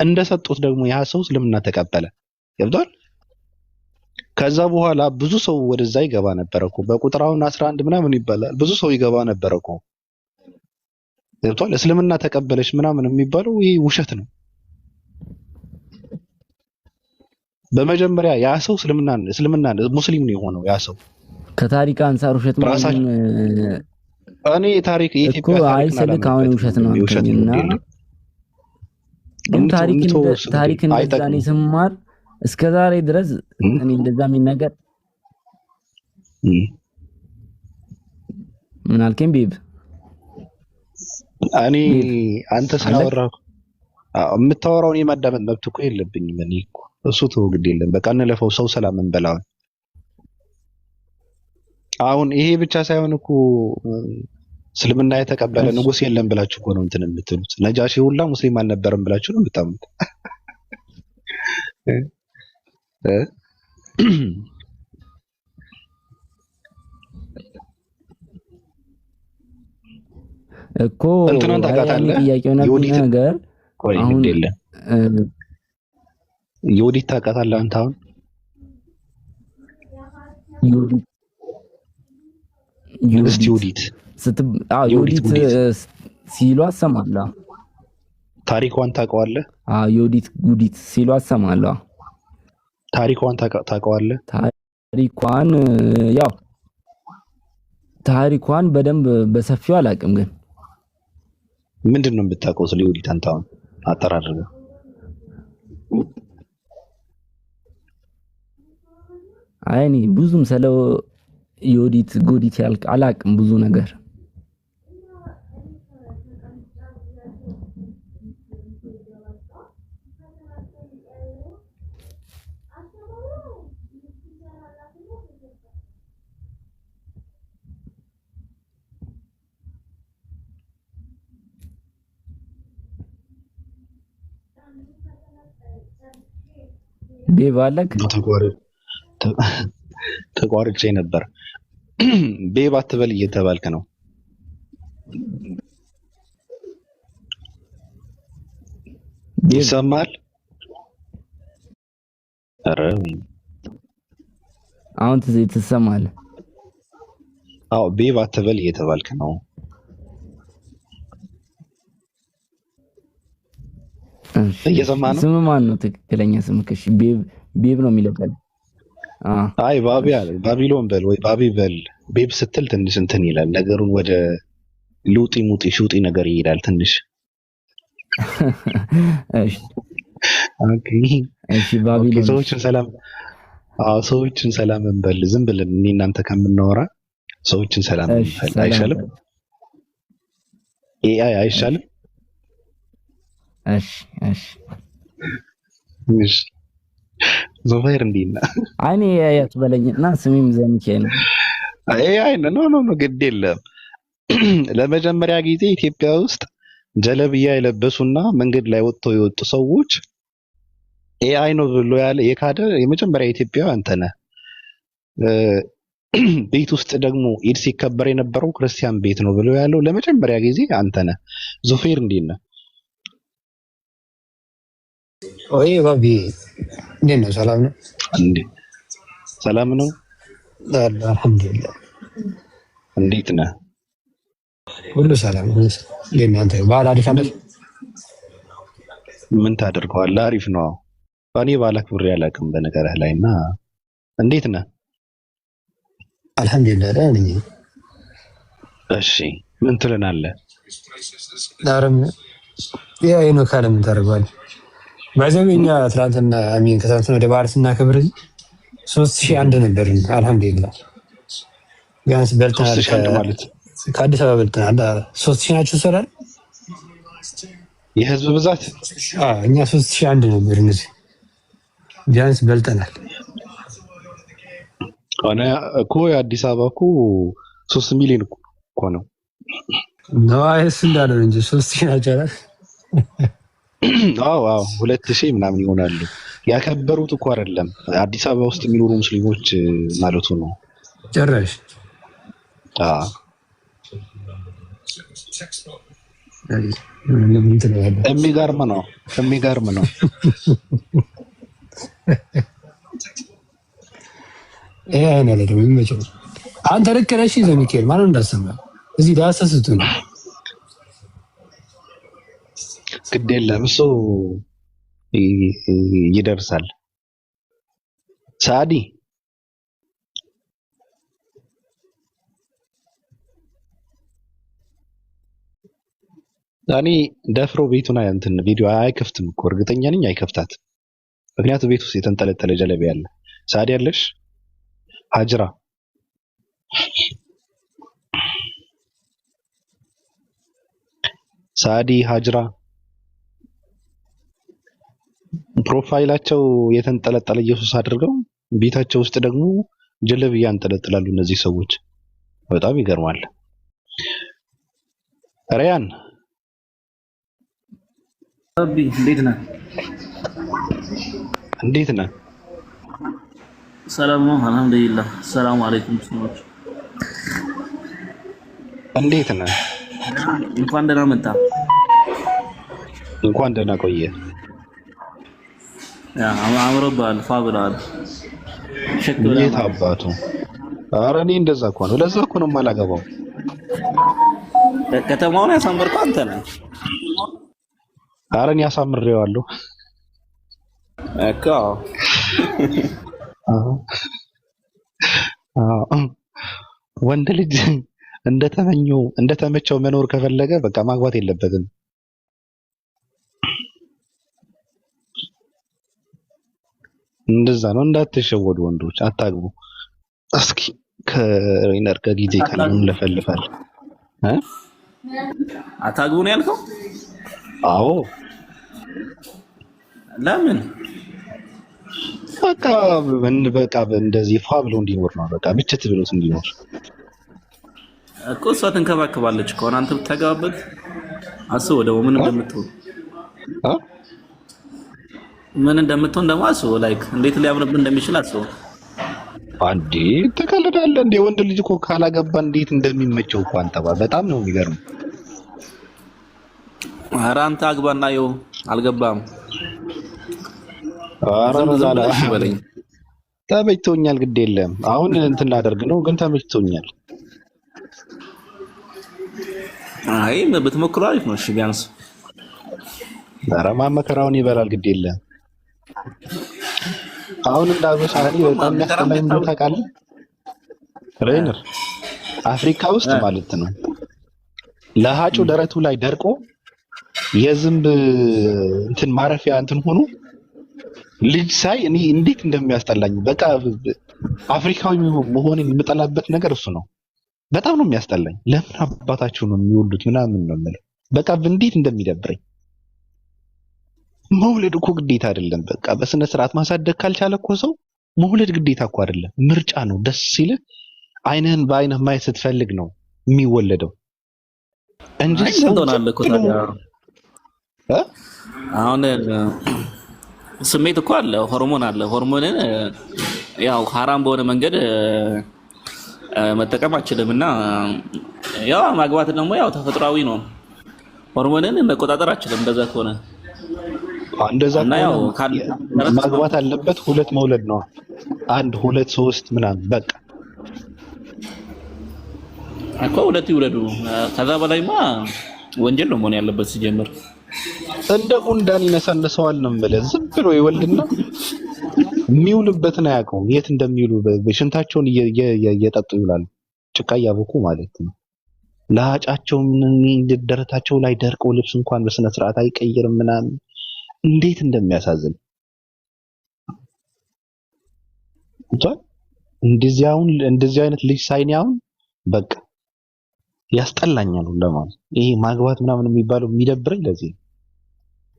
እንደሰጡት ደግሞ ያ ሰው እስልምና ተቀበለ። ገብቷል። ከዛ በኋላ ብዙ ሰው ወደዛ ይገባ ነበር እኮ በቁጥራውን 11 ምናምን ይባላል። ብዙ ሰው ይገባ ነበር እኮ ገብቷል። እስልምና ተቀበለች ምናምን የሚባለው ይሄ ውሸት ነው። በመጀመሪያ ያ ሰው እስልምና ሙስሊም ነው የሆነው። ያ ሰው
ከታሪክ አንፃር ውሸት ማለት
እኔ ታሪክ የኢትዮጵያ ታሪክ
ነው ውሸት ነው እና ታሪክ እንደዛ ነው ስማር እስከ ዛሬ ድረስ እኔ እንደዛ የሚነገር ምን አልከኝ ቢብ?
እኔ አንተ ስላወራህ የምታወራውን የማዳመጥ መብት እኮ የለብኝም። እኔ እኮ እሱ ተው ግድ የለም በቃ እንለፈው። ሰው ሰላም እንበላውን። አሁን ይሄ ብቻ ሳይሆን እኮ እስልምና የተቀበለ ንጉስ የለም ብላችሁ እኮ ነው እንትን የምትሉት። ነጃሺ ሁላ ሙስሊም አልነበረም ብላችሁ ነው የምታምኑት
እኮ እንትናን ታውቃታለህ?
አሁን ዮዲት ታውቃታለህ አንተ? አሁን ዮዲት
ሲሉ አሰማለሁ።
ታሪኳን ታውቀዋለህ?
ዮዲት ጉዲት ሲሉ አሰማለሁ።
ታሪኳን ታውቀዋለህ?
ታሪኳን በደንብ በሰፊው አላውቅም፣ ግን
ምንድን ነው የምታውቀው ስለ ዮዲት አንተ? አሁን አጠራርገህ
እኔ ብዙም ስለ ዮዲት ጉዲት ያልቅ አላቅም ብዙ ነገር ቤባለክ
ተቋርጬ ነበር። ቤብ አትበል እየተባልክ ነው። ይሰማል? ኧረ
አሁን ትሰማለህ?
አዎ ቤብ አትበል እየተባልክ ነው። እየሰማህ ነው?
ስም ማን ነው ትክክለኛ ስምክ? እሺ ቤብ ነው የሚለው ቃል።
አይ ባቢሎን በል ወይ ባቢ በል። ቤብ ስትል ትንሽ እንትን ይላል ነገሩን ወደ ሉጢ ሙጢ ሹጢ ነገር ይሄዳል ትንሽ።
እሺ
ኦኬ
እሺ ባቢሎን
ሰዎችን ሰላም እንበል። ዝም ብለን እኔ እናንተ ከምናወራ ሰዎችን ሰላም እንበል አይሻልም? ኤአይ አይሻልም?
እሺ እሺ
እሺ ዞፋይር እንዲና
አይኔ ያያት በለኝና ስሚም ዘንኬ ነው።
ኤአይ ኖ ግድ የለም። ለመጀመሪያ ጊዜ ኢትዮጵያ ውስጥ ጀለብያ የለበሱና መንገድ ላይ ወጥተው የወጡ ሰዎች ኤአይ ነው ብሎ ያለ የካደ የመጀመሪያ ኢትዮጵያ አንተ ነህ። ቤት ውስጥ ደግሞ ኢድ ሲከበር የነበረው ክርስቲያን ቤት ነው ብሎ ያለው ለመጀመሪያ ጊዜ አንተ ነህ። ዞፋይር እንዲና
ኦይ ባቢ እንዴት ነው? ሰላም ነው
እንዴ? ሰላም ነው
አልሐምዱሊላህ።
እንዴት ነህ?
ሁሉ ሰላም ነው። እንዴት ነው አንተ? በዓል አሪፍ አይደል?
ምን ታደርገዋለህ? አሪፍ ነው። እኔ በዓል አክብሬ አላውቅም በነገርህ ላይ እና እንዴት ነህ?
አልሐምዱሊላህ ደህና ነኝ።
እሺ ምን ትለናለህ?
ዳርም ያ አይኑ ካለ ምን ታደርገዋለህ? ባይዘኛ ትናንትና ከትናንትና ወደ በዓል ስናከብር 3001 ነበርን። አልሐምዱሊላህ ቢያንስ በልተናል።
3001 ማለት
ከአዲስ አበባ በልተናል። 3000 ናችሁ ሰላል
የህዝብ ብዛት?
እኛ 3001 ነበርን። እዚህ ቢያንስ በልተናል።
እኔ እኮ የአዲስ አበባ እኮ 3 ሚሊዮን እኮ ነው።
አይስ እንዳለው እንጂ 3000 ናቸው አይደል?
አዎ 2000 ምናምን ይሆናሉ። ያከበሩት እኮ አይደለም አዲስ አበባ ውስጥ የሚኖሩ ሙስሊሞች ማለቱ ነው።
ጭራሽ
የሚገርም ነው።
ይሄ አይነት ደግሞ ይመቸው። አንተ ልክ ነሽ ዘሚካኤል ማን እንዳሰማ እዚህ ዳሰስቱ ነው።
ግድ የለም እሱ ይደርሳል። ሳዲ ዳኒ ደፍሮ ቤቱን እንትን ቪዲዮ አይከፍትም እኮ እርግጠኛ ነኝ አይከፍታት። ምክንያቱም ቤት ውስጥ የተንጠለጠለ ጀለቢያ አለ። ሳዲ ያለሽ ሀጅራ ሳዲ ሀጅራ ፕሮፋይላቸው የተንጠለጠለ ኢየሱስ አድርገው ቤታቸው ውስጥ ደግሞ ጀለቢያ ያንጠለጥላሉ እነዚህ ሰዎች። በጣም ይገርማል። ሪያን
አቢ እንዴት ነህ?
እንዴት ነህ?
ሰላም ነው አልሐምዱሊላህ። ሰላም አለይኩም ሰዎች
እንዴት ነህ?
እንኳን ደህና መጣ።
እንኳን ደህና ቆየ።
ያ አምሮብሃል፣ ፋ ብለሃል።
የት አባቱ? ኧረ እኔ እንደዛ እኮ ነው። ለዛ እኮ ነው የማላገባው።
ከተማውን ያሳመርከው አንተ ነህ።
ኧረ እኔ አሳምሬዋለሁ
እኮ።
ወንድ ልጅ እንደተመቸው መኖር ከፈለገ በቃ ማግባት የለበትም። እንደዛ ነው። እንዳትሸወዱ ወንዶች፣ አታግቡ። እስኪ ከሬነር ከጊዜ ካለምን ለፈልፋል
አታግቡ ነው ያልከው?
አዎ
ለምን?
በቃ እንደዚህ ፏ ብሎ እንዲኖር ነው። በቃ ብቻት ብሎት እንዲኖር
እኮ እሷ ትንከባከባለች እኮ አንተ ብታገባበት አስበው ደግሞ ምን እንደምትሆን ደግሞ አስበው። ላይክ እንዴት ሊያምርብህ እንደሚችል አስበው።
አንዴ ተቀልዳለህ እንደ ወንድ ልጅ እኮ ካላገባ እንዴት እንደሚመቸው እኮ አንተ በጣም ነው የሚገርም።
ኧረ አንተ አግባና ይኸው አልገባም።
ኧረ ተመችቶኛል፣ ግድ የለም አሁን እንትን ላደርግ ነው ግን ተመችቶኛል።
አይ ብትሞክሩ አሪፍ ነው። እሺ ቢያንስ
ኧረ ማመከራውን ይበላል፣ ግድ የለም። አሁን እንዳልኩሽ በጣም የሚያስጠላኝ ምን ታውቃለህ ሬነር? አፍሪካ ውስጥ ማለት ነው ለሃጩ ደረቱ ላይ ደርቆ የዝንብ እንትን ማረፊያ እንትን ሆኖ ልጅ ሳይ እኔ እንዴት እንደሚያስጠላኝ በቃ አፍሪካዊ መሆንን የምጠላበት ነገር እሱ ነው። በጣም ነው የሚያስጠላኝ። ለምን አባታችሁ ነው የሚወሉት ምናምን ነው የምለው። በቃ እንዴት እንደሚደብረኝ። መውለድ እኮ ግዴታ አይደለም። በቃ በስነ ስርዓት ማሳደግ ካልቻለ እኮ ሰው መውለድ ግዴታ እኮ አይደለም፣ ምርጫ ነው። ደስ ሲል አይንህን በአይንህ ማየት ስትፈልግ ነው የሚወለደው እንጂ
አሁን ስሜት እኮ አለ፣ ሆርሞን አለ። ሆርሞንን ያው ሐራም በሆነ መንገድ መጠቀም አችልም እና ያው ማግባት ደግሞ ያው ተፈጥሯዊ ነው። ሆርሞንን መቆጣጠር አችልም። እንደዛ ከሆነ
ማግባት አለበት። ሁለት መውለድ ነው። 1 2 3 ምናምን በቃ
እኮ ሁለት ይውለዱ። ከዛ በላይማ ወንጀል ነው መሆን ያለበት ሲጀምር።
እንደ ጉንዳን ይነሳነሰዋል ነው የምልህ። ዝም ብሎ ይወልድና የሚውልበትን አያውቀውም። የት እንደሚውሉ በሽንታቸውን እየጠጡ ይውላሉ። ጭቃ እያቦኩ ማለት ነው። ለሃጫቸው ደረታቸው ላይ ደርቀው ልብስ እንኳን በስነ ስርዓት አይቀይርም ምናምን። እንዴት እንደሚያሳዝን እንደዚህ አይነት ልጅ ሳይኔ አሁን በቃ ያስጠላኛል ለማለት። ይሄ ማግባት ምናምን የሚባለው የሚደብረኝ ለዚህ ነው።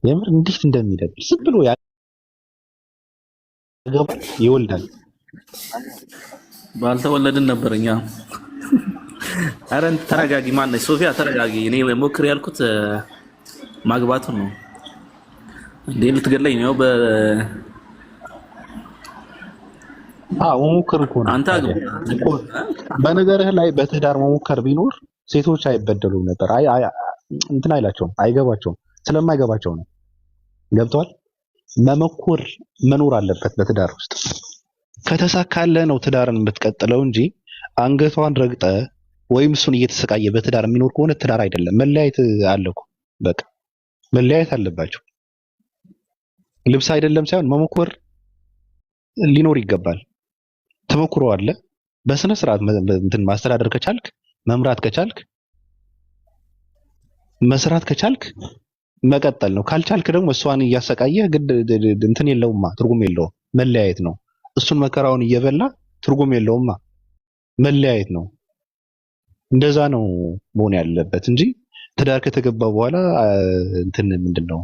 የምር እንዴት እንደሚደብር ዝም ብሎ ያገባል ይወልዳል።
ባልተወለድን ነበርኛ። አረ ተረጋጊ። ማነሽ ሶፊያ ተረጋጊ። እኔ ሞክር ያልኩት ማግባቱን ነው። እንዴ ልትገለኝ ነው?
መሞከር እኮ ነው።
አንተ
በነገርህ ላይ በትዳር መሞከር ቢኖር ሴቶች አይበደሉም ነበር። እንትን አይላቸውም፣ አይገባቸውም። ስለማይገባቸው ነው። ገብቷል? መሞከር መኖር አለበት በትዳር ውስጥ። ከተሳካለ ነው ትዳርን የምትቀጥለው እንጂ አንገቷን ረግጠ ወይም እሱን እየተሰቃየ በትዳር የሚኖር ከሆነ ትዳር አይደለም። መለያየት አለ እኮ በቃ መለያየት አለባቸው። ልብስ አይደለም ሳይሆን መሞከር ሊኖር ይገባል። ተሞክሮ አለ። በስነ ስርዓት እንትን ማስተዳደር ከቻልክ፣ መምራት ከቻልክ፣ መስራት ከቻልክ መቀጠል ነው። ካልቻልክ ደግሞ እሷን እያሰቃየ ግድ እንትን የለውማ፣ ትርጉም የለውም። መለያየት ነው። እሱን መከራውን እየበላ ትርጉም የለውማ፣ መለያየት ነው። እንደዛ ነው መሆን ያለበት እንጂ ትዳር ከተገባ በኋላ እንትን ምንድነው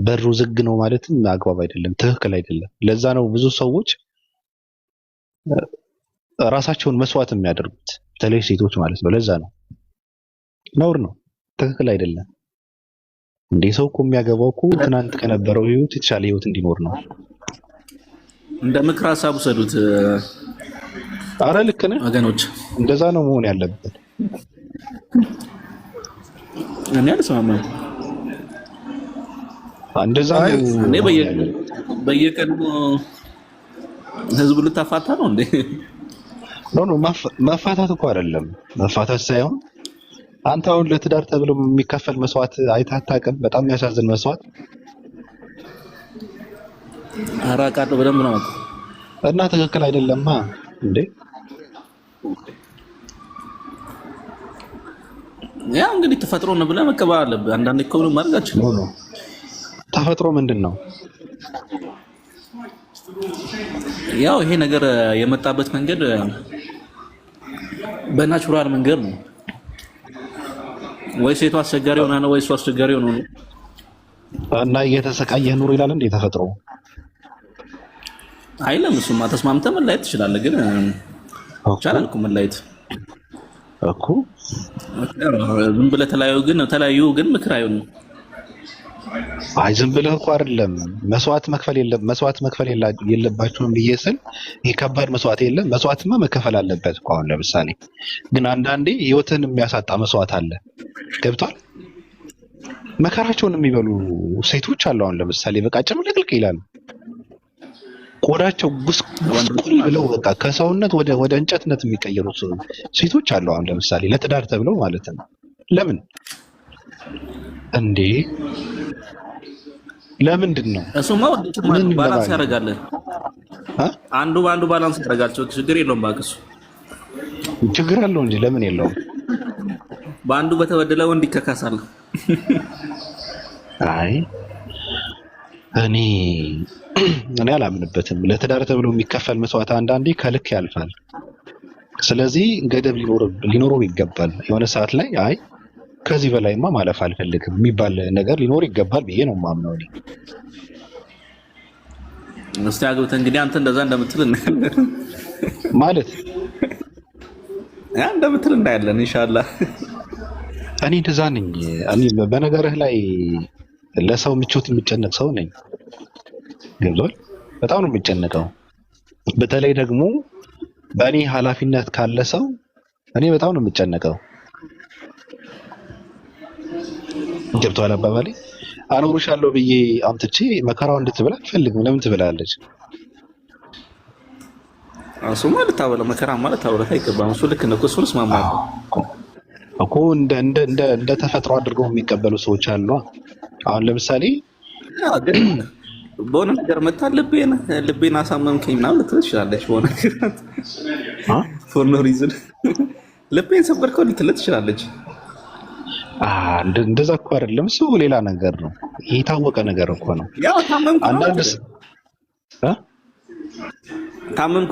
በሩ ዝግ ነው ማለትም አግባብ አይደለም፣ ትክክል አይደለም። ለዛ ነው ብዙ ሰዎች ራሳቸውን መስዋዕት የሚያደርጉት፣ በተለይ ሴቶች ማለት ነው። ለዛ ነው ነውር ነው፣ ትክክል አይደለም። እንዴ ሰው እኮ የሚያገባው እኮ ትናንት ከነበረው ህይወት የተሻለ ህይወት እንዲኖር ነው።
እንደ ምክር ሀሳብ ውሰዱት።
አረ ልክ ነህ
ወገኖች፣
እንደዛ ነው መሆን ያለበት።
እኔ አልሰማም።
እንደዛ ነው።
እኔ በየቀኑ ህዝቡ ልታፋታ ነው እንዴ?
ኖ መፋታት እኮ አይደለም። መፋታት ሳይሆን አንተ አሁን ለትዳር ተብሎ የሚከፈል መስዋዕት አይተህ አታውቅም? በጣም የሚያሳዝን መስዋዕት።
አራቃት በደንብ ነው
እና ትክክል አይደለማ እንዴ?
ያው እንግዲህ ተፈጥሮ ነው ብለህ መቀበል አለብህ። አንዳንዴ እኮ ነው ማድረጋችን
ነው። ተፈጥሮ ምንድን ነው?
ያው ይሄ ነገር የመጣበት መንገድ በናቹራል መንገድ ነው። ወይ ሴቷ አስቸጋሪ ሆና ነው ወይ እሱ አስቸጋሪ ሆኖ ነው።
እና እየተሰቃየ ኑሮ ይላል እንዴ ተፈጥሮ
አይለም። እሱማ ተስማምተህ መለያየት ትችላለህ፣ ግን ይቻላል እኮ መለያየት
እኮ።
ዝም ብለህ ተለያዩ ግን ምክር አይሆንም።
አይ ዝም ብለህ እኮ አይደለም መስዋዕት መክፈል የለባችሁም ብዬ ስል ይሄ ከባድ መስዋዕት የለም። መስዋዕትማ መከፈል አለበት እኮ። አሁን ለምሳሌ ግን አንዳንዴ ህይወትን የሚያሳጣ መስዋዕት አለ። ገብቷል? መከራቸውን የሚበሉ ሴቶች አሉ። አሁን ለምሳሌ በቃ ጭምልቅልቅ ይላሉ። ቆዳቸው ጉስቁል ብለው በቃ ከሰውነት ወደ እንጨትነት የሚቀየሩ ሴቶች አሉ። አሁን ለምሳሌ ለትዳር ተብለው ማለት ነው። ለምን እንዴ? ለምንድን ነው?
እሱማ ባላንስ ያደርጋል። አንዱ በአንዱ ባላንስ ያደርጋል። ችግር የለውም። ባክሱ
ችግር አለው እንጂ ለምን የለውም?
በአንዱ በተበደለ ወንድ ይከካሳል።
አይ እኔ አላምንበትም። ለትዳር ተብሎ የሚከፈል መስዋዕት አንዳንዴ ከልክ ያልፋል። ስለዚህ ገደብ ሊኖረው ይገባል። የሆነ ሰዓት ላይ አይ ከዚህ በላይማ ማለፍ አልፈልግም የሚባል ነገር ሊኖር ይገባል ብዬ ነው የማምነው እኔ።
እስቲ አግብተህ እንግዲህ አንተ እንደዛ እንደምትል እናያለን
ማለት
እንደምትል እናያለን ኢንሻአላህ።
እኔ እንደዛ ነኝ። እኔ በነገርህ ላይ ለሰው ምቾት የሚጨነቅ ሰው ነኝ። ገብቶሃል? በጣም ነው የሚጨነቀው። በተለይ ደግሞ በእኔ ኃላፊነት ካለ ሰው እኔ በጣም ነው የምጨነቀው። ገብቶሃል አባባሌ? አኖርሻለሁ ብዬ አምጥቼ መከራውን እንድትበላ አልፈልግም። ለምን ትበላለች?
እሱማ ልታበላ መከራ ማለት ታበላት አይገባም። እሱ ልክ ነው። እሱን እስማማለሁ
እኮ እንደ ተፈጥሮ አድርገው የሚቀበሉ ሰዎች አሉ። አሁን ለምሳሌ
በሆነ ነገር መታ ልቤን አሳመምከኝ ምናምን ልትል ትችላለች። በሆነ ነገር ፎር ኖ ሪዝን ልቤን ሰበርከው ልትል ትችላለች።
እንደዛ እኮ አይደለም። እሱ ሌላ ነገር ነው። የታወቀ ነገር እኮ ነው።
ያው ታመምኩ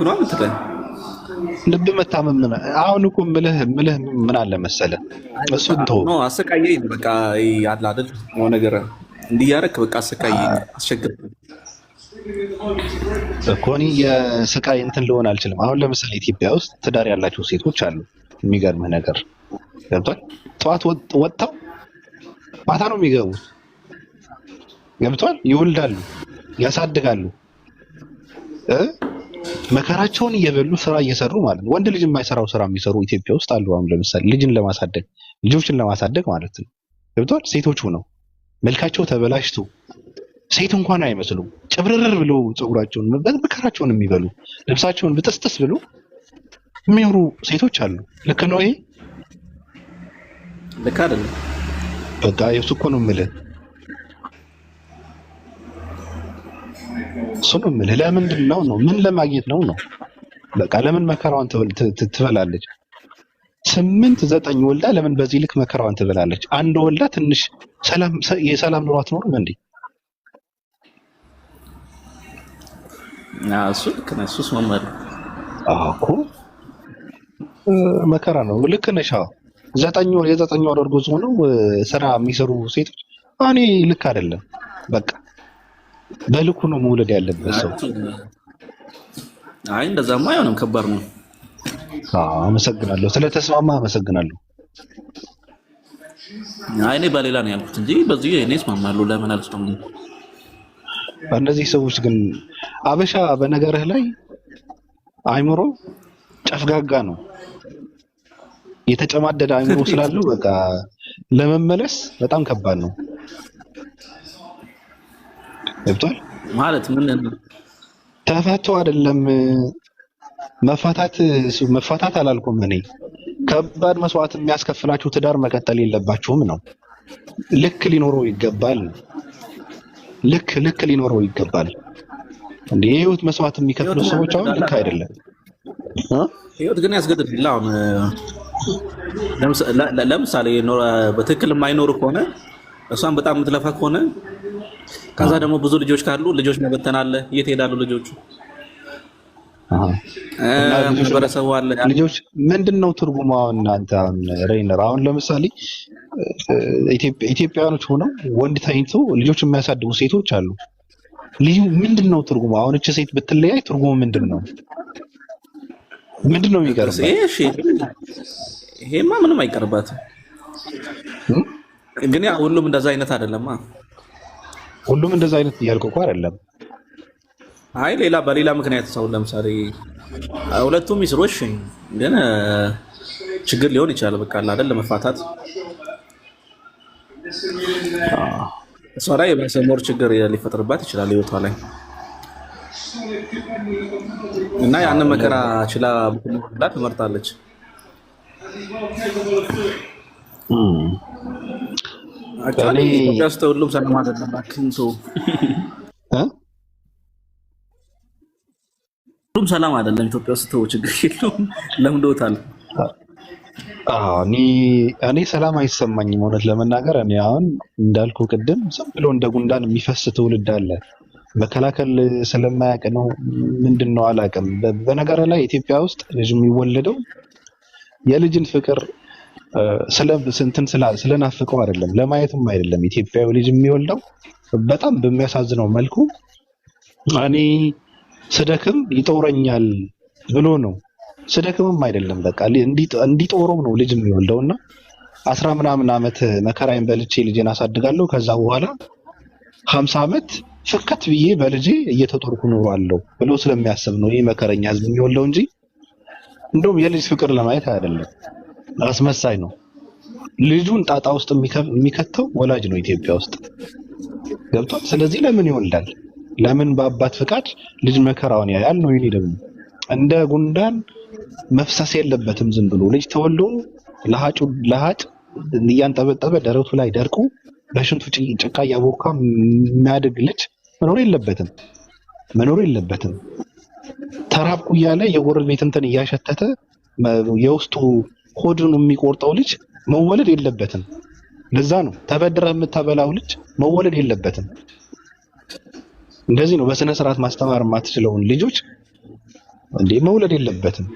ነው የምትለው።
ልብ መታመም ነው። አሁን እኮ ምልህ ምን አለ መሰለህ፣ እሱን ተው
ነው አሰቃየኝ። በቃ አለ አይደል ነው ነገር እንዲያረክ በቃ አሰቃየኝ፣ አስቸግረኝ
እኮ። እኔ የስቃይ እንትን ልሆን አልችልም። አሁን ለምሳሌ ኢትዮጵያ ውስጥ ትዳር ያላቸው ሴቶች አሉ። የሚገርምህ ነገር ገብቷል? ጠዋት ወጥተው ማታ ነው የሚገቡት። ገብቷል? ይወልዳሉ፣ ያሳድጋሉ፣ መከራቸውን እየበሉ ስራ እየሰሩ ማለት ነው። ወንድ ልጅ የማይሰራው ስራ የሚሰሩ ኢትዮጵያ ውስጥ አሉ። አሁን ለምሳሌ ልጆችን ለማሳደግ ማለት ነው። ገብቷል? ሴቶቹ ነው መልካቸው ተበላሽቶ ሴት እንኳን አይመስሉም። ጭብርር ብለው ፀጉራቸውን መከራቸውን የሚበሉ ልብሳቸውን ብጥስጥስ ብሎ የሚኖሩ ሴቶች አሉ። ልክ ነው ይሄ?
ልክ አይደለም።
በቃ እሱ እኮ ነው የምልህ። እሱ ነው የምልህ። ለምንድን ነው ምን ለማግኘት ነው? በቃ ለምን መከራዋን ትበላለች? 8-9 ወልዳ ለምን በዚህ ልክ መከራዋን ትበላለች? አንድ ወልዳ ትንሽ የሰላም ኑሮ አትኖርም እንዴ?
እሱ ልክ ነው። እሱስ መመር
እኮ መከራ ነው። ልክ ነሽ። የ9 ወር እርጉዝ ሆነው ስራ የሚሰሩ ሴቶች እኔ ልክ አይደለም። በቃ በልኩ ነው መውለድ ያለበት ሰው።
አይ እንደዛማ አይሆንም፣ ከባድ ነው።
አመሰግናለሁ፣ ስለተስማማ አመሰግናለሁ።
አይ እኔ በሌላ ነው ያልኩት እንጂ በዚህ እኔ እስማማለሁ። ለምን አልስማማም?
እነዚህ ሰዎች ግን አበሻ በነገርህ ላይ አይምሮ ጨፍጋጋ ነው። የተጨማደደ አይምሮ ስላለው በቃ ለመመለስ በጣም ከባድ ነው። ገብቷል
ማለት ምን
ተፈቶ አይደለም መፋታት አላልኩም እኔ። ከባድ መስዋዕት የሚያስከፍላችሁ ትዳር መቀጠል የለባችሁም ነው። ልክ ሊኖረው ይገባል። ልክ ሊኖረው ይገባል። እንደ የህይወት መስዋዕት የሚከፍሉ ሰዎች አሁን ልክ አይደለም።
ህይወት ግን ያስገድዳል። አሁን ለምሳሌ በትክክል የማይኖር ከሆነ እሷን በጣም የምትለፋ ከሆነ ከዛ ደግሞ ብዙ ልጆች ካሉ ልጆች መበተን አለ። የት ሄዳሉ ልጆቹ?
እና
ማህበረሰቡ አለ
ልጆች ምንድነው ትርጉሙ? አሁን እናንተ አሁን ሬነር አሁን ለምሳሌ ኢትዮጵያውያኖች ሆነው ወንድ ተኝቶ ልጆች የሚያሳድጉ ሴቶች አሉ። ልዩ ምንድነው ትርጉሙ? አሁን እቺ ሴት ብትለያይ ትርጉሙ ምንድነው? ምንድነው የሚቀርባት?
እሺ ይሄማ ምንም አይቀርባትም። ግን ያ ሁሉም እንደዛ አይነት አይደለማ።
ሁሉም እንደዛ አይነት እያልኩ እኮ አይደለም።
አይ ሌላ በሌላ ምክንያት ሰው ለምሳሌ ሁለቱም ይስሮሽ ግን ችግር ሊሆን ይችላል። በቃ አይደል ለመፋታት እሷ ላይ በሰሞር ችግር ሊፈጥርባት ይችላል ህይወቷ ላይ እና ያንን መከራ ችላ ብትሞላ ትመርጣለች። አክቹዋሊ ኢትዮጵያ ውስጥ ሁሉም ሰላም አይደለም። አክንቶ ሁሉም ሰላም አይደለም ኢትዮጵያ ውስጥ ችግር የለውም። ለምዶታል።
እኔ ሰላም አይሰማኝም እውነት ለመናገር። እኔ አሁን እንዳልኩ ቅድም ዝም ብሎ እንደ ጉንዳን የሚፈስ ትውልድ አለ። መከላከል ስለማያውቅ ነው ምንድን ነው አላውቅም። በነገር ላይ ኢትዮጵያ ውስጥ ልጅ የሚወለደው የልጅን ፍቅር ስለናፍቀው አይደለም፣ ለማየትም አይደለም። ኢትዮጵያዊ ልጅ የሚወልደው በጣም በሚያሳዝነው መልኩ እኔ ስደክም ይጦረኛል ብሎ ነው። ስደክምም አይደለም በቃ እንዲጦረው ነው ልጅ የሚወልደውና 10 ምናምን ዓመት መከራዬን በልቼ ልጄን አሳድጋለሁ። ከዛ በኋላ 50 ዓመት ፍከት ብዬ በልጄ እየተጦርኩ ኖራለሁ ብሎ ስለሚያስብ ነው ይሄ መከረኛ ህዝብ የሚወልደው እንጂ እንደውም የልጅ ፍቅር ለማየት አይደለም። አስመሳይ ነው። ልጁን ጣጣ ውስጥ የሚከተው ወላጅ ነው ኢትዮጵያ ውስጥ ገብቷል። ስለዚህ ለምን ይወልዳል? ለምን በአባት ፍቃድ ልጅ መከራውን ያያል ነው። ይሄ ደግሞ እንደ ጉንዳን መፍሰስ የለበትም። ዝም ብሎ ልጅ ተወልዶ ለሃጭ እያንጠበጠበ ደረቱ ላይ ደርቆ በሽንቱ ጭቃ እያቦካ የሚያድግ ልጅ መኖር የለበትም። ተራብኩ እያለ የጎረቤት እንትን እያሸተተ የውስጡ ሆዱን የሚቆርጠው ልጅ መወለድ የለበትም። ለዛ ነው ተበድረህ የምታበላው ልጅ መወለድ የለበትም። እንደዚህ ነው በስነ ስርዓት ማስተማር የማትችለውን ልጆች መውለድ የለበትም።